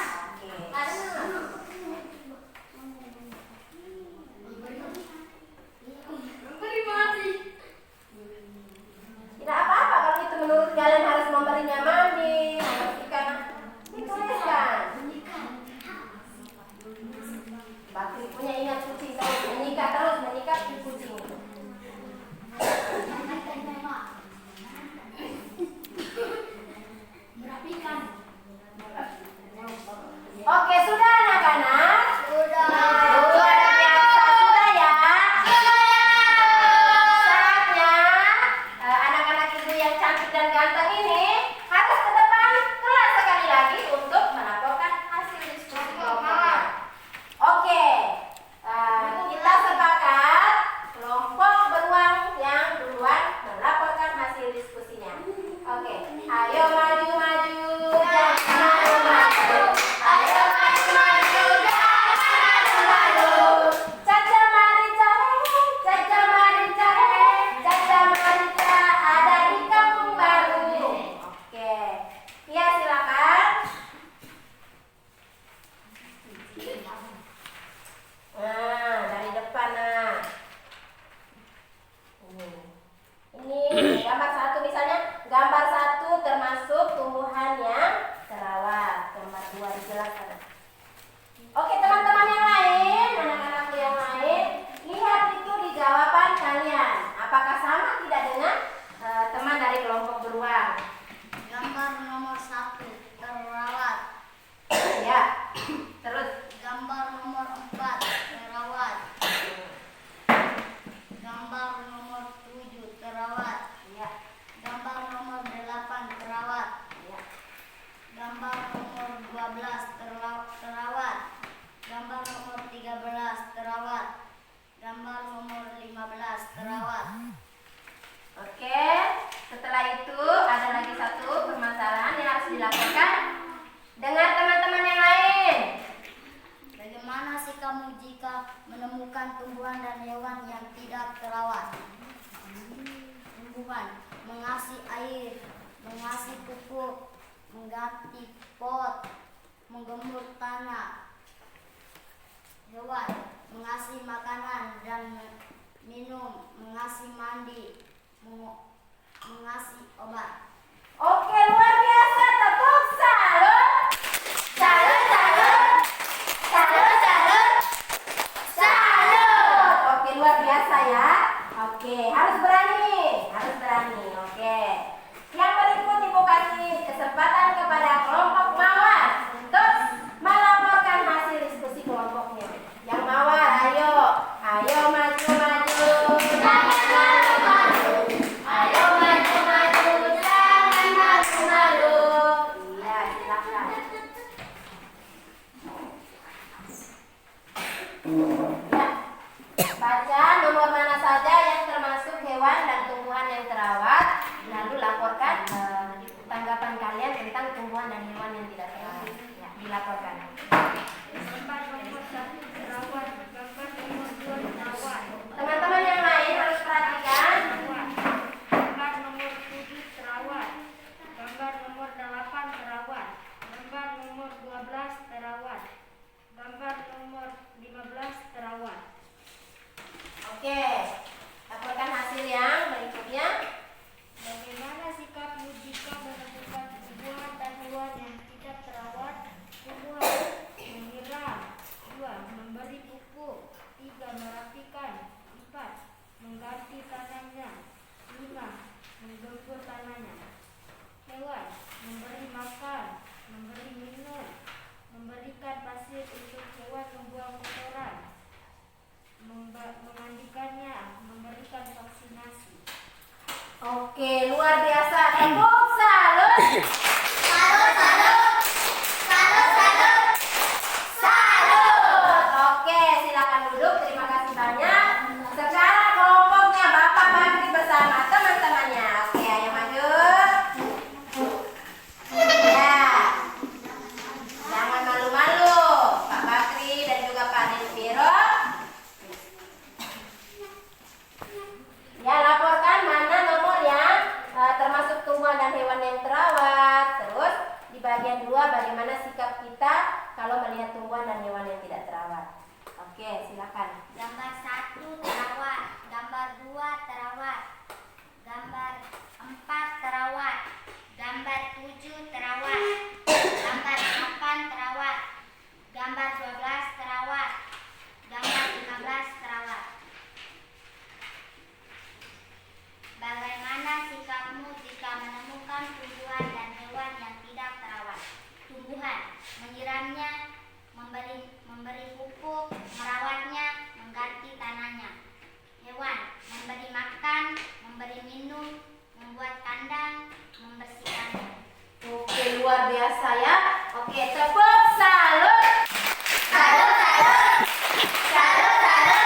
S1: Tidak apa-apa kalau itu menurut kalian harus memberinya mandi, membersihkan, dituliskan. Bakri punya ingat kucing, menyikat terus, menyikat kucing. Oke, sudah anak-anak? Sudah. Luar biasa, sudah ya? Saatnya anak-anak ibu yang cantik dan ganteng ini harus ke depan kelas sekali lagi untuk melaporkan hasil diskusi kelompoknya. Oke, kita sepakat kelompok beruang yang duluan melaporkan hasil diskusinya. Oke, ayo maju-maju. Ini gambar satu misalnya, gambar satu termasuk tumbuhan yang terawat, gambar dua dijelaskan. Oke teman-teman yang lain, anak-anakku yang lain, lihat itu di jawaban kalian. Apakah sama tidak dengan teman dari kelompok beruang?
S6: Gambar nomor 1 terawat.
S1: Ya, terus
S6: Gambar nomor 4 terawat. Gambar nomor 7 terawat.
S1: ya,
S6: Gambar nomor 8 terawat.
S1: ya,
S6: Gambar nomor 12 terawat. Gambar
S1: Ya, baca nomor mana saja yang termasuk hewan dan tumbuhan yang terawat, lalu laporkan tanggapan kalian tentang tumbuhan dan hewan yang tidak terawat. Ya, dilaporkan.
S2: Gambar nomor 1 terawat, gambar nomor 2 terawat.
S1: Teman-teman yang lain harus perhatikan.
S2: Gambar nomor 7 terawat, gambar nomor 8 terawat, gambar nomor 12 terawat, gambar nomor 15 terawat.
S1: Oke, laporkan hasil yang berikutnya.
S2: Bagaimana sikapmu jika menemukan tumbuhan dan hewan yang tidak terawat? Tumbuhan menyiram, 2. Memberi pupuk, 3. Merapikan, 4. Mengganti tanahnya, 5. Menggembur tanahnya. Hewan memberi makan, memberi minum, memberikan pasir untuk hewan membuang kotoran, memandikannya, memberikan vaksinasi.
S1: Oke, luar biasa. Tepuk salut. Salut, salut. Salut, salut. Salut. Oke, silakan duduk. Terima kasih banyak. Sekarang kelompoknya Bapak Bakri bersama teman-temannya. Oke, ayo maju. Ya. Jangan malu-malu. Pak Bakri dan juga Pak Desviro. Ya, laporkan mana nomor yang termasuk tumbuhan dan hewan yang terawat. Terus di bagian 2 bagaimana sikap kita kalau melihat tumbuhan dan hewan yang tidak terawat. Oke, silakan.
S4: Gambar 1 terawat, gambar 2 terawat, gambar 4 terawat, gambar 7 terawat, gambar 8 terawat, gambar 12 terawat, gambar 15 terawat. Bagaimana sikapmu jika menemukan tumbuhan dan hewan yang tidak terawat? Tumbuhan menyiramnya, memberi pupuk, merawatnya, mengganti tanahnya. Hewan memberi makan, memberi minum, membuat kandang, membersihkannya.
S1: Oke, luar biasa ya. Oke, tepuk salut. Salut, salut. Salut, salut.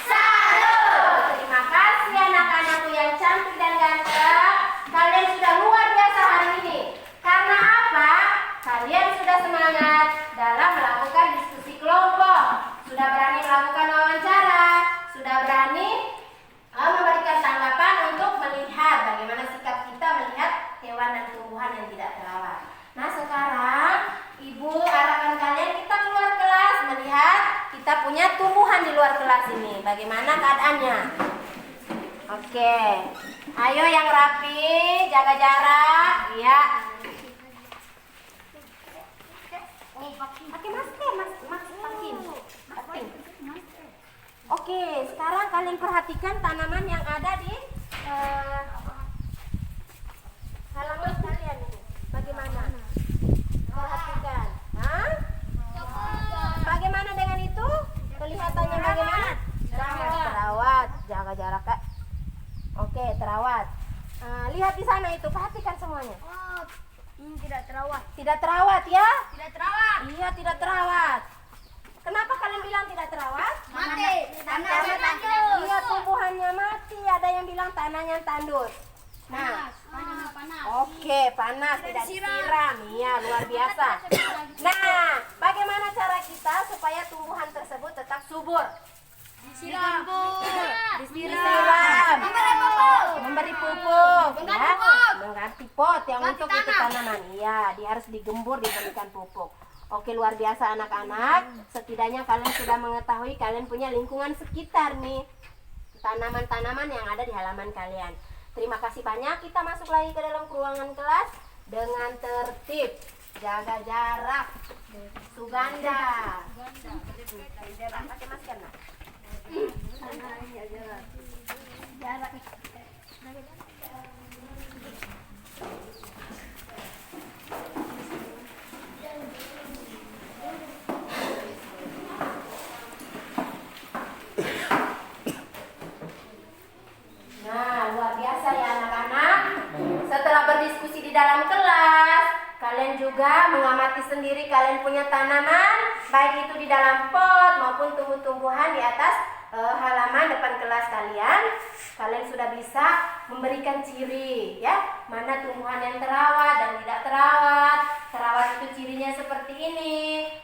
S1: Salut. Terima kasih anak-anakku yang cantik dan ganteng. Kalian sudah luar biasa hari ini. Karena apa? Kalian sudah semangat dalam melakukan diskusi kelompok. Sudah berani melakukan wawancara. Sudah berani memberikan tanggapan untuk melihat bagaimana sikap kita melihat hewan dan tumbuhan yang tidak terawat. Nah, sekarang Ibu arahkan kalian kita keluar kelas melihat kita punya tumbuhan di luar kelas ini. Bagaimana keadaannya? Oke. Ayo yang rapi, jaga jarak. Iya. Pakai masker, pakai. Oke, sekarang kalian perhatikan tanaman yang ada di halaman kalian ini. Bagaimana? Perhatikan. Hah? Bagaimana dengan itu? Kelihatannya bagaimana? Terawat. Jaga jarak, Kak. Oke, terawat. Lihat di sana itu, perhatikan semuanya.
S6: Tidak terawat.
S1: Tidak terawat ya?
S6: Tidak terawat.
S1: Iya, tidak terawat. Kenapa kalian bilang tidak terawat?
S6: Mati.
S1: Karena iya, tumbuhannya mati. Ada yang bilang tanahnya tandus. Nah,
S6: Panas.
S1: oke, panas, tidak disiram. Iya, luar biasa. Nah, bagaimana cara kita supaya tumbuhan tersebut tetap subur?
S6: Disiram.
S1: Disiram. Memberi pupuk.
S6: Mengganti
S1: Ya,
S6: pot.
S1: mengganti pot yang
S6: Ganti
S1: untuk itu
S6: tanah.
S1: tanaman. Iya, dia harus digembur, diberikan pupuk. Oke, luar biasa anak-anak. Setidaknya kalian sudah mengetahui kalian punya lingkungan sekitar nih. Tanaman-tanaman yang ada di halaman kalian. Terima kasih banyak. Kita masuk lagi ke dalam ruangan kelas dengan tertib. Jaga jarak. Suganda. Pakai masker, Nak. Nah, luar biasa ya anak-anak. Setelah berdiskusi di dalam kelas, kalian juga mengamati sendiri kalian punya tanaman, baik itu di dalam pot maupun tumbuh-tumbuhan di atas halaman depan kelas kalian, kalian sudah bisa memberikan ciri ya, mana tumbuhan yang terawat dan tidak terawat. Terawat itu cirinya seperti ini,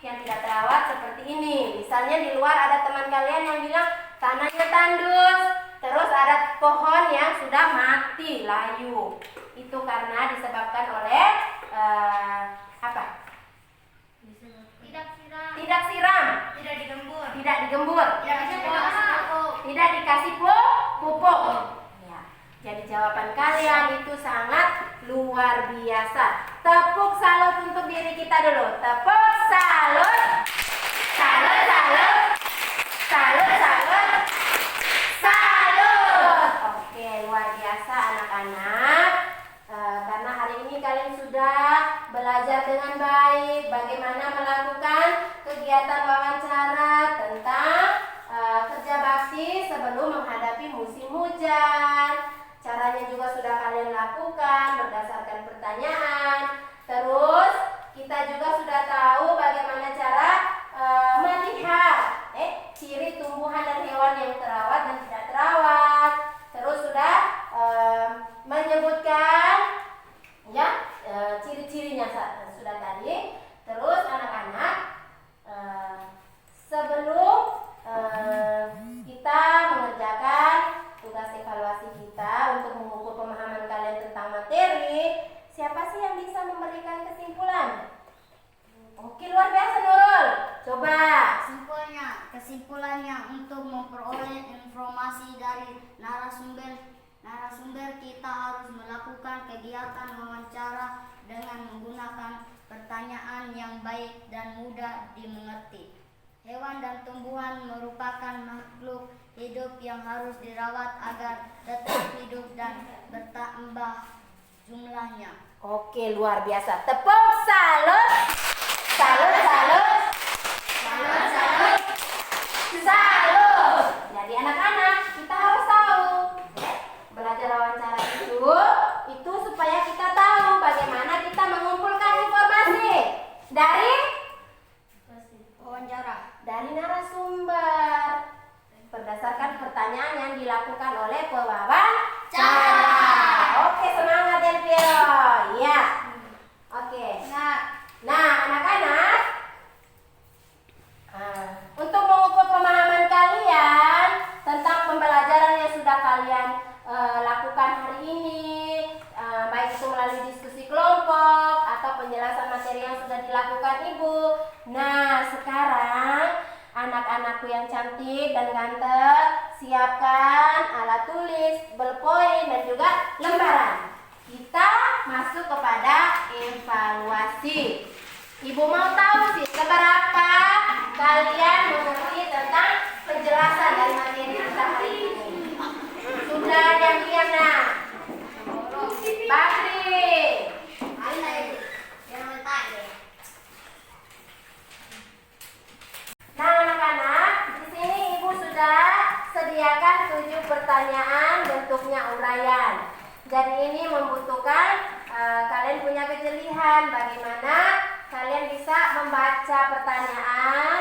S1: yang tidak terawat seperti ini. Misalnya di luar ada teman kalian yang bilang tanahnya tandus, terus ada pohon yang sudah mati, layu. Itu karena disebabkan oleh apa? Tidak siram,
S6: Tidak digembur.
S1: tidak digembur, tidak dikasih pupuk. Ya. Jadi jawaban kalian itu sangat luar biasa. Tepuk salut untuk diri kita dulu. Tepuk salut. Salut, salut. Salut, salut. Salut. Oke, luar biasa anak-anak. Karena hari ini kalian sudah belajar dengan baik bagaimana melakukan kegiatan wawancara tentang kerja bakti sebelum menghadapi musim hujan. Caranya juga sudah kalian lakukan berdasarkan pertanyaan. Terus kita juga sudah tahu bagaimana cara melihat ciri tumbuhan dan hewan yang terawat dan tidak terawat. Terus sudah menyebutkan ya ciri-cirinya sudah tadi. Terus anak-anak sebelum kita mengerjakan tugas evaluasi kita untuk mengukur pemahaman kalian tentang materi, siapa sih yang bisa memberikan kesimpulan? Oke, luar biasa Nurul. Coba.
S4: Kesimpulannya untuk memperoleh informasi dari narasumber kita harus melakukan kegiatan wawancara dengan menggunakan pertanyaan yang baik dan mudah dimengerti. Hewan dan tumbuhan merupakan makhluk hidup yang harus dirawat agar tetap hidup dan bertambah jumlahnya.
S1: Oke, luar biasa. Tepuk salut. Salut, salut. Salut, salut. Salut. Jadi anak-anak, kita harus tahu belajar wawancara itu supaya kita tahu bagaimana kita mengumpulkan informasi dari
S4: Wawancara.
S1: dari narasumber berdasarkan pertanyaan yang dilakukan oleh pewawancara. Oke, semangat Delvio. Iya. Oke. Nah, anak-anak, untuk mengukur pemahaman kalian tentang pembelajaran yang sudah kalian lakukan hari ini, baik itu melalui diskusi kelompok atau penjelasan materi yang sudah dilakukan Ibu. Nah, sekarang anak-anakku yang cantik dan ganteng, siapkan alat tulis, ballpoint dan juga lembaran. Kita masuk kepada evaluasi. Ibu mau tahu sih seberapa kalian mengerti tentang penjelasan dari materi kita hari ini. Sudah diam-diam nah. Bakri. Nah anak-anak, di sini Ibu sudah sediakan 7 pertanyaan bentuknya uraian. Jadi ini membutuhkan kalian punya kejelian bagaimana kalian bisa membaca pertanyaan,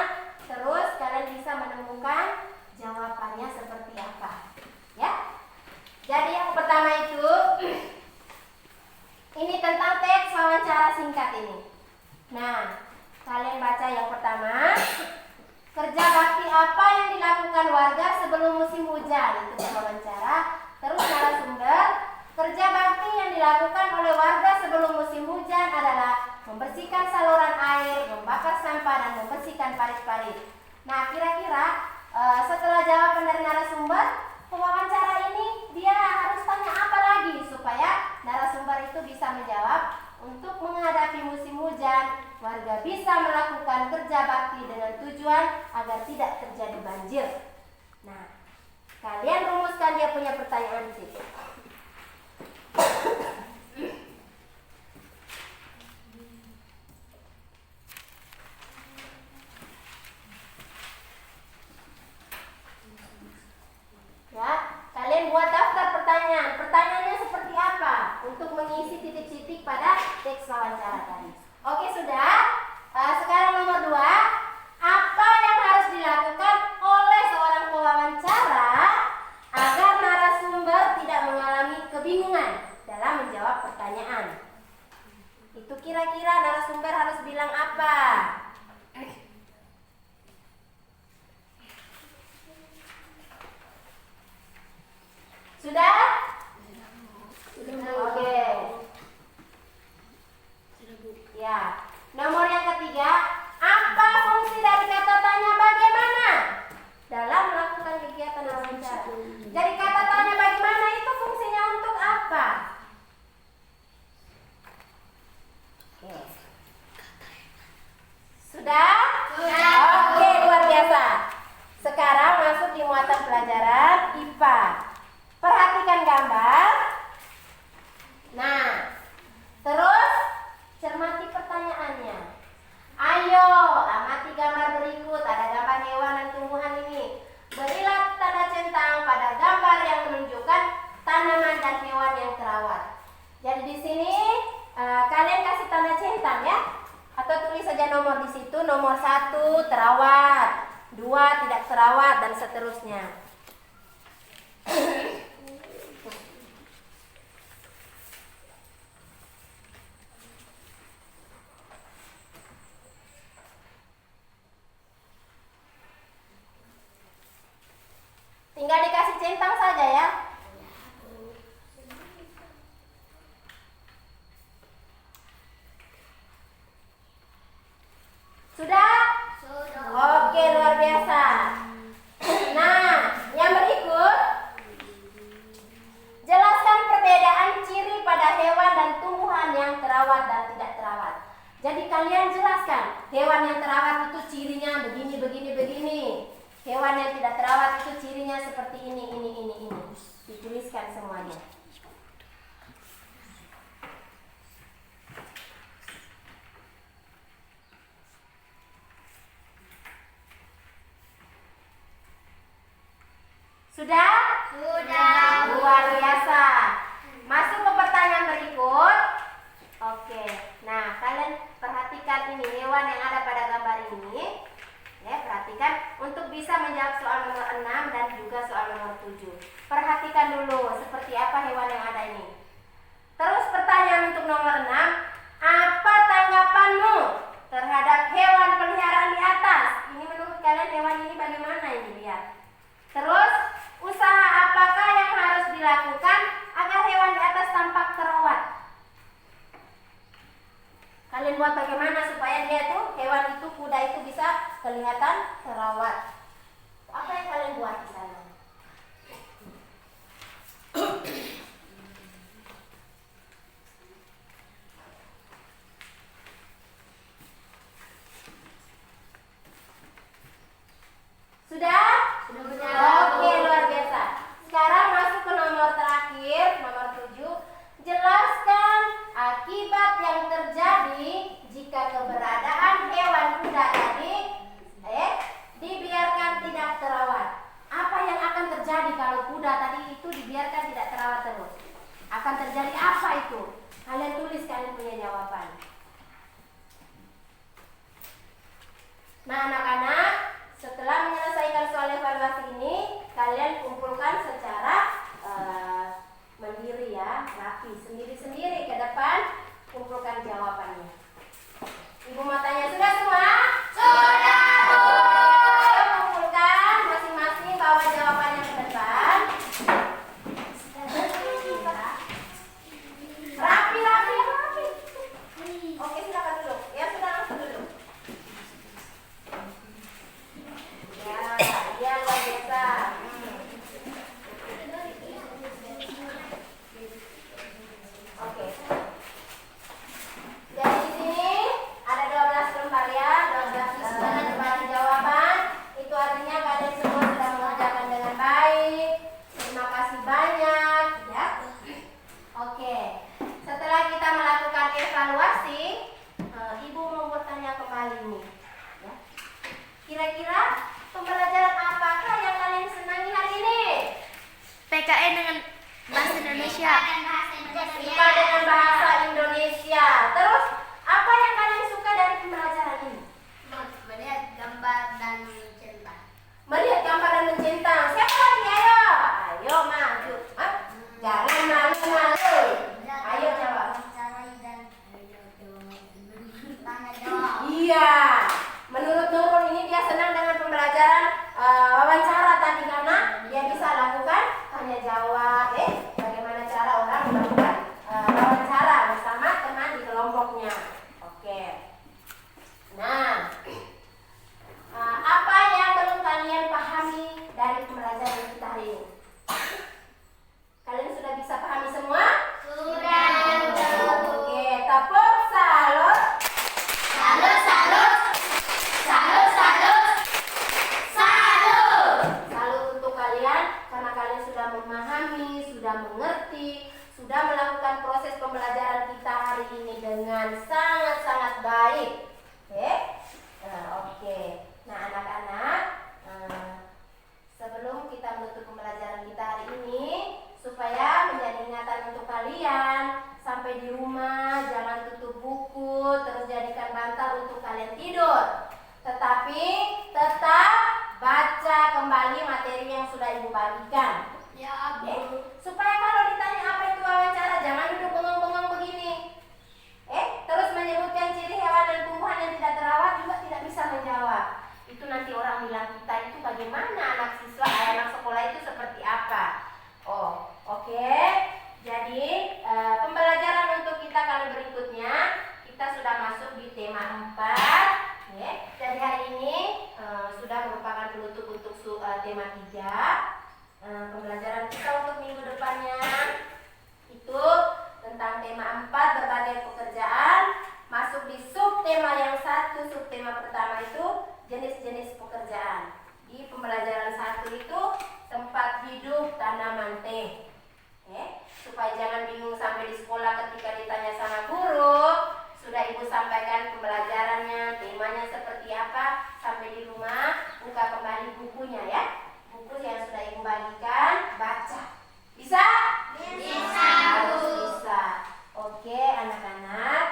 S1: terus kalian bisa menemukan jawabannya seperti apa. Ya. Jadi yang pertama itu ini tentang teks wawancara singkat ini. Nah, kalian baca yang pertama. Kerja bakti apa yang dilakukan warga sebelum musim hujan? Itu wawancara. Terus narasumber, kerja bakti yang dilakukan oleh warga sebelum musim hujan adalah membersihkan saluran air, membakar sampah, dan membersihkan parit-parit. Nah, kira-kira setelah jawaban dari narasumber, pewawancara ini dia harus tanya apa lagi supaya narasumber itu bisa menjawab. Untuk menghadapi musim hujan, warga bisa melakukan kerja bakti dengan tujuan agar tidak terjadi banjir. Nah, kalian rumuskan dia punya pertanyaan di situ. Ya, kalian buat daftar pertanyaan. Pertanyaannya seperti apa untuk mengisi titik-titik pada teks wawancara tadi. Oke, sudah? nomor di situ, nomor 1 terawat, 2 tidak terawat, dan seterusnya. Tinggal dikasih centang saja ya. Sudah?
S6: Sudah.
S1: Oke, luar biasa. Nah, yang berikut, jelaskan perbedaan ciri pada hewan dan tumbuhan yang terawat dan tidak terawat. Jadi kalian jelaskan, hewan yang terawat itu cirinya begini, begini, begini. Hewan yang tidak terawat itu cirinya seperti ini. Dituliskan semuanya. Sudah?
S6: Sudah.
S1: Luar biasa. Masuk ke pertanyaan berikut. Oke. Nah, kalian perhatikan ini hewan yang ada pada gambar ini. Ya, perhatikan untuk bisa menjawab soal nomor 6 dan juga soal nomor 7. Perhatikan dulu seperti apa hewan yang ada ini. Terus pertanyaan untuk nomor 6, apa tanggapanmu terhadap hewan peliharaan di atas? Ini menurut kalian hewan ini bagaimana ini lihat? Terus usaha apakah yang harus dilakukan agar hewan di atas tampak terawat? Kalian buat bagaimana supaya dia tuh hewan itu, kuda itu bisa kelihatan terawat? Apa yang kalian buat di sana? Sudah? Oke, luar biasa. Sekarang masuk ke nomor terakhir, nomor 7. Jelaskan akibat yang terjadi jika keberadaan hewan kuda tadi dibiarkan tidak terawat. Apa yang akan terjadi kalau kuda tadi itu dibiarkan tidak terawat terus? Akan terjadi apa itu? Kalian tulis, kalian punya jawaban. Nah, anak-anak, setelah menyelesaikan soal evaluasi ini, kalian kumpulkan secara mandiri ya, rapi, sendiri-sendiri ke depan, kumpulkan jawabannya. Ibu mau tanya, sudah semua?
S6: Sudah.
S1: Ayo kumpulkan, masing-masing bawa jawabannya ke depan. Rapi. Oke, silakan duduk. Ya, sudah langsung duduk. Ya, luar biasa. Oke. Jadi di sini ada 12 lembar ya, 12 lembar jawaban. Itu artinya kalian semua sudah mengerjakan dengan baik. Terima kasih banyak ya. Oke. Setelah kita melakukan evaluasi, Ibu mau bertanya kembali nih. Ya. Kira-kira pembelajaran apakah yang kalian senangi hari ini?
S6: PKN dengan bahasa Indonesia.
S1: Suka dengan bahasa Indonesia. Terus apa yang kalian suka dari pembelajaran ini?
S4: Melihat gambar dan cerita.
S1: Melihat gambar dan mencentang. Siapa lagi? Ayo maju. Jangan malu-malu. Ayo jawab.
S4: Wawancarai dan tanya jawab.
S1: Iya. Menurut Nurul ini dia senang dengan pembelajaran wawancara tadi karena dia bisa lakukan tanya jawab. Bagaimana cara orang melakukan wawancara bersama teman di kelompoknya. Oke. Nah, apa yang belum kalian pahami dari pembelajaran kita hari ini? Kalian sudah bisa pahami semua?
S6: Sudah.
S1: Oke, tepuk salut.
S6: Salut.
S1: tersebut. Tetapi tetap baca kembali materi yang sudah Ibu bagikan.
S6: Ya, Bu.
S1: Supaya kalau ditanya apa itu wawancara, jangan duduk bengong-bengong begini. Terus menyebutkan ciri hewan dan tumbuhan yang tidak terawat juga tidak bisa menjawab. Itu nanti orang bilang kita itu bagaimana anak siswa, anak sekolah itu seperti apa. Oh, oke. Jadi pembelajaran untuk kita kali berikutnya kita sudah masuk di tema 4. Jadi hari ini sudah merupakan penutup untuk tema 3. Pembelajaran kita untuk minggu depannya itu tentang tema 4 berbagai pekerjaan, masuk di subtema yang 1. Subtema pertama itu jenis-jenis pekerjaan. Di pembelajaran 1 itu tempat hidup tanaman teh. Supaya jangan bingung sampai di sekolah ketika ditanya sama guru, sudah Ibu sampaikan pembelajarannya, temanya seperti apa. Sampai di rumah buka kembali bukunya ya. Buku yang sudah Ibu bagikan, baca. Bisa?
S6: Bisa,
S1: Harus
S6: Bu.
S1: bisa. Oke, anak-anak.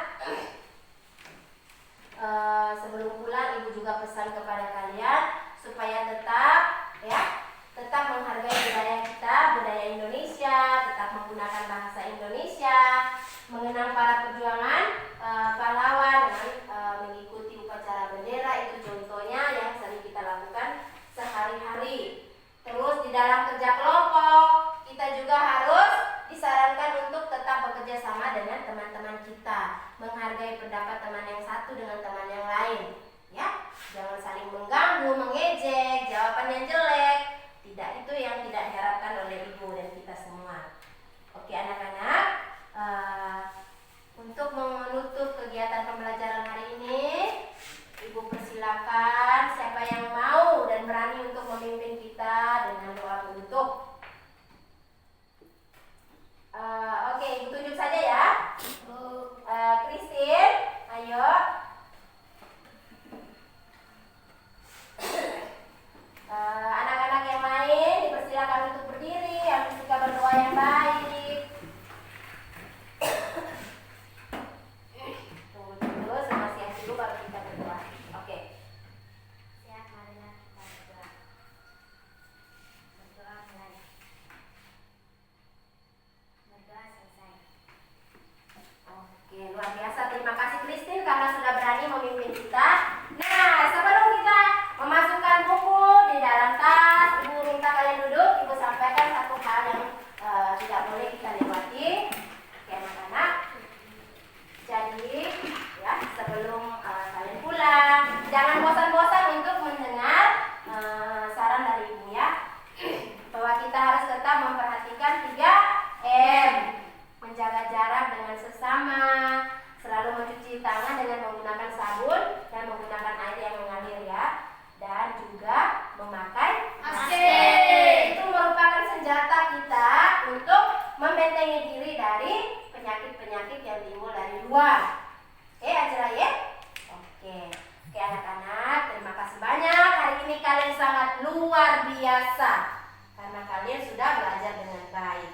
S1: Sebelum pulang Ibu juga pesan kepada kalian supaya tetap menghargai budaya kita, budaya Indonesia, tetap menggunakan bahasa Indonesia, mengenang para perjuangan pahlawan dengan mengikuti upacara bendera. Itu contohnya yang sering kita lakukan sehari-hari. Terus di dalam kerja kelompok kita juga harus disarankan untuk tetap bekerja sama dengan teman-teman kita, menghargai pendapat teman yang satu dengan teman yang lain, ya. Jangan saling mengganggu, mengejek, jawaban yang jelek. Tidak, itu yang tidak diharapkan oleh Ibu dan kita semua. Oke anak-anak, untuk menutup kegiatan pembelajaran hari ini, Ibu persilakan siapa yang mau dan berani untuk memimpin kita dengan doa penutup. Oke, Ibu tunjuk saja ya. Christine, ayo. Anak-anak yang lain dipersilakan untuk berdiri, yang suka berdoa yang baik. Tunggu dulu, sama siap dulu baru kita berdoa. Oke. Siap, marilah kita berdoa. Berdoa mulai. Berdoa selesai. Oke, luar biasa. Terima kasih Christine karena sudah berani memimpin kita. Nah, sebelum kita memasukkan buku di dalam tas, Ibu minta kalian duduk. Ibu sampaikan satu hal yang tidak boleh kita lewati. Oke anak-anak. Jadi, ya sebelum kalian pulang, jangan bosan-bosan untuk mendengar saran dari Ibu ya. Bahwa kita harus tetap memperhatikan 3M. Menjaga jarak dengan sesama, selalu mencuci tangan dengan menggunakan sabun dan menggunakan air yang mengalir ya. Dan juga memakai masker. Itu merupakan senjata kita untuk membentengi diri dari penyakit-penyakit yang timbul dari luar. Oke, Ajra ya? Oke, anak-anak, terima kasih banyak. Hari ini kalian sangat luar biasa karena kalian sudah belajar dengan baik.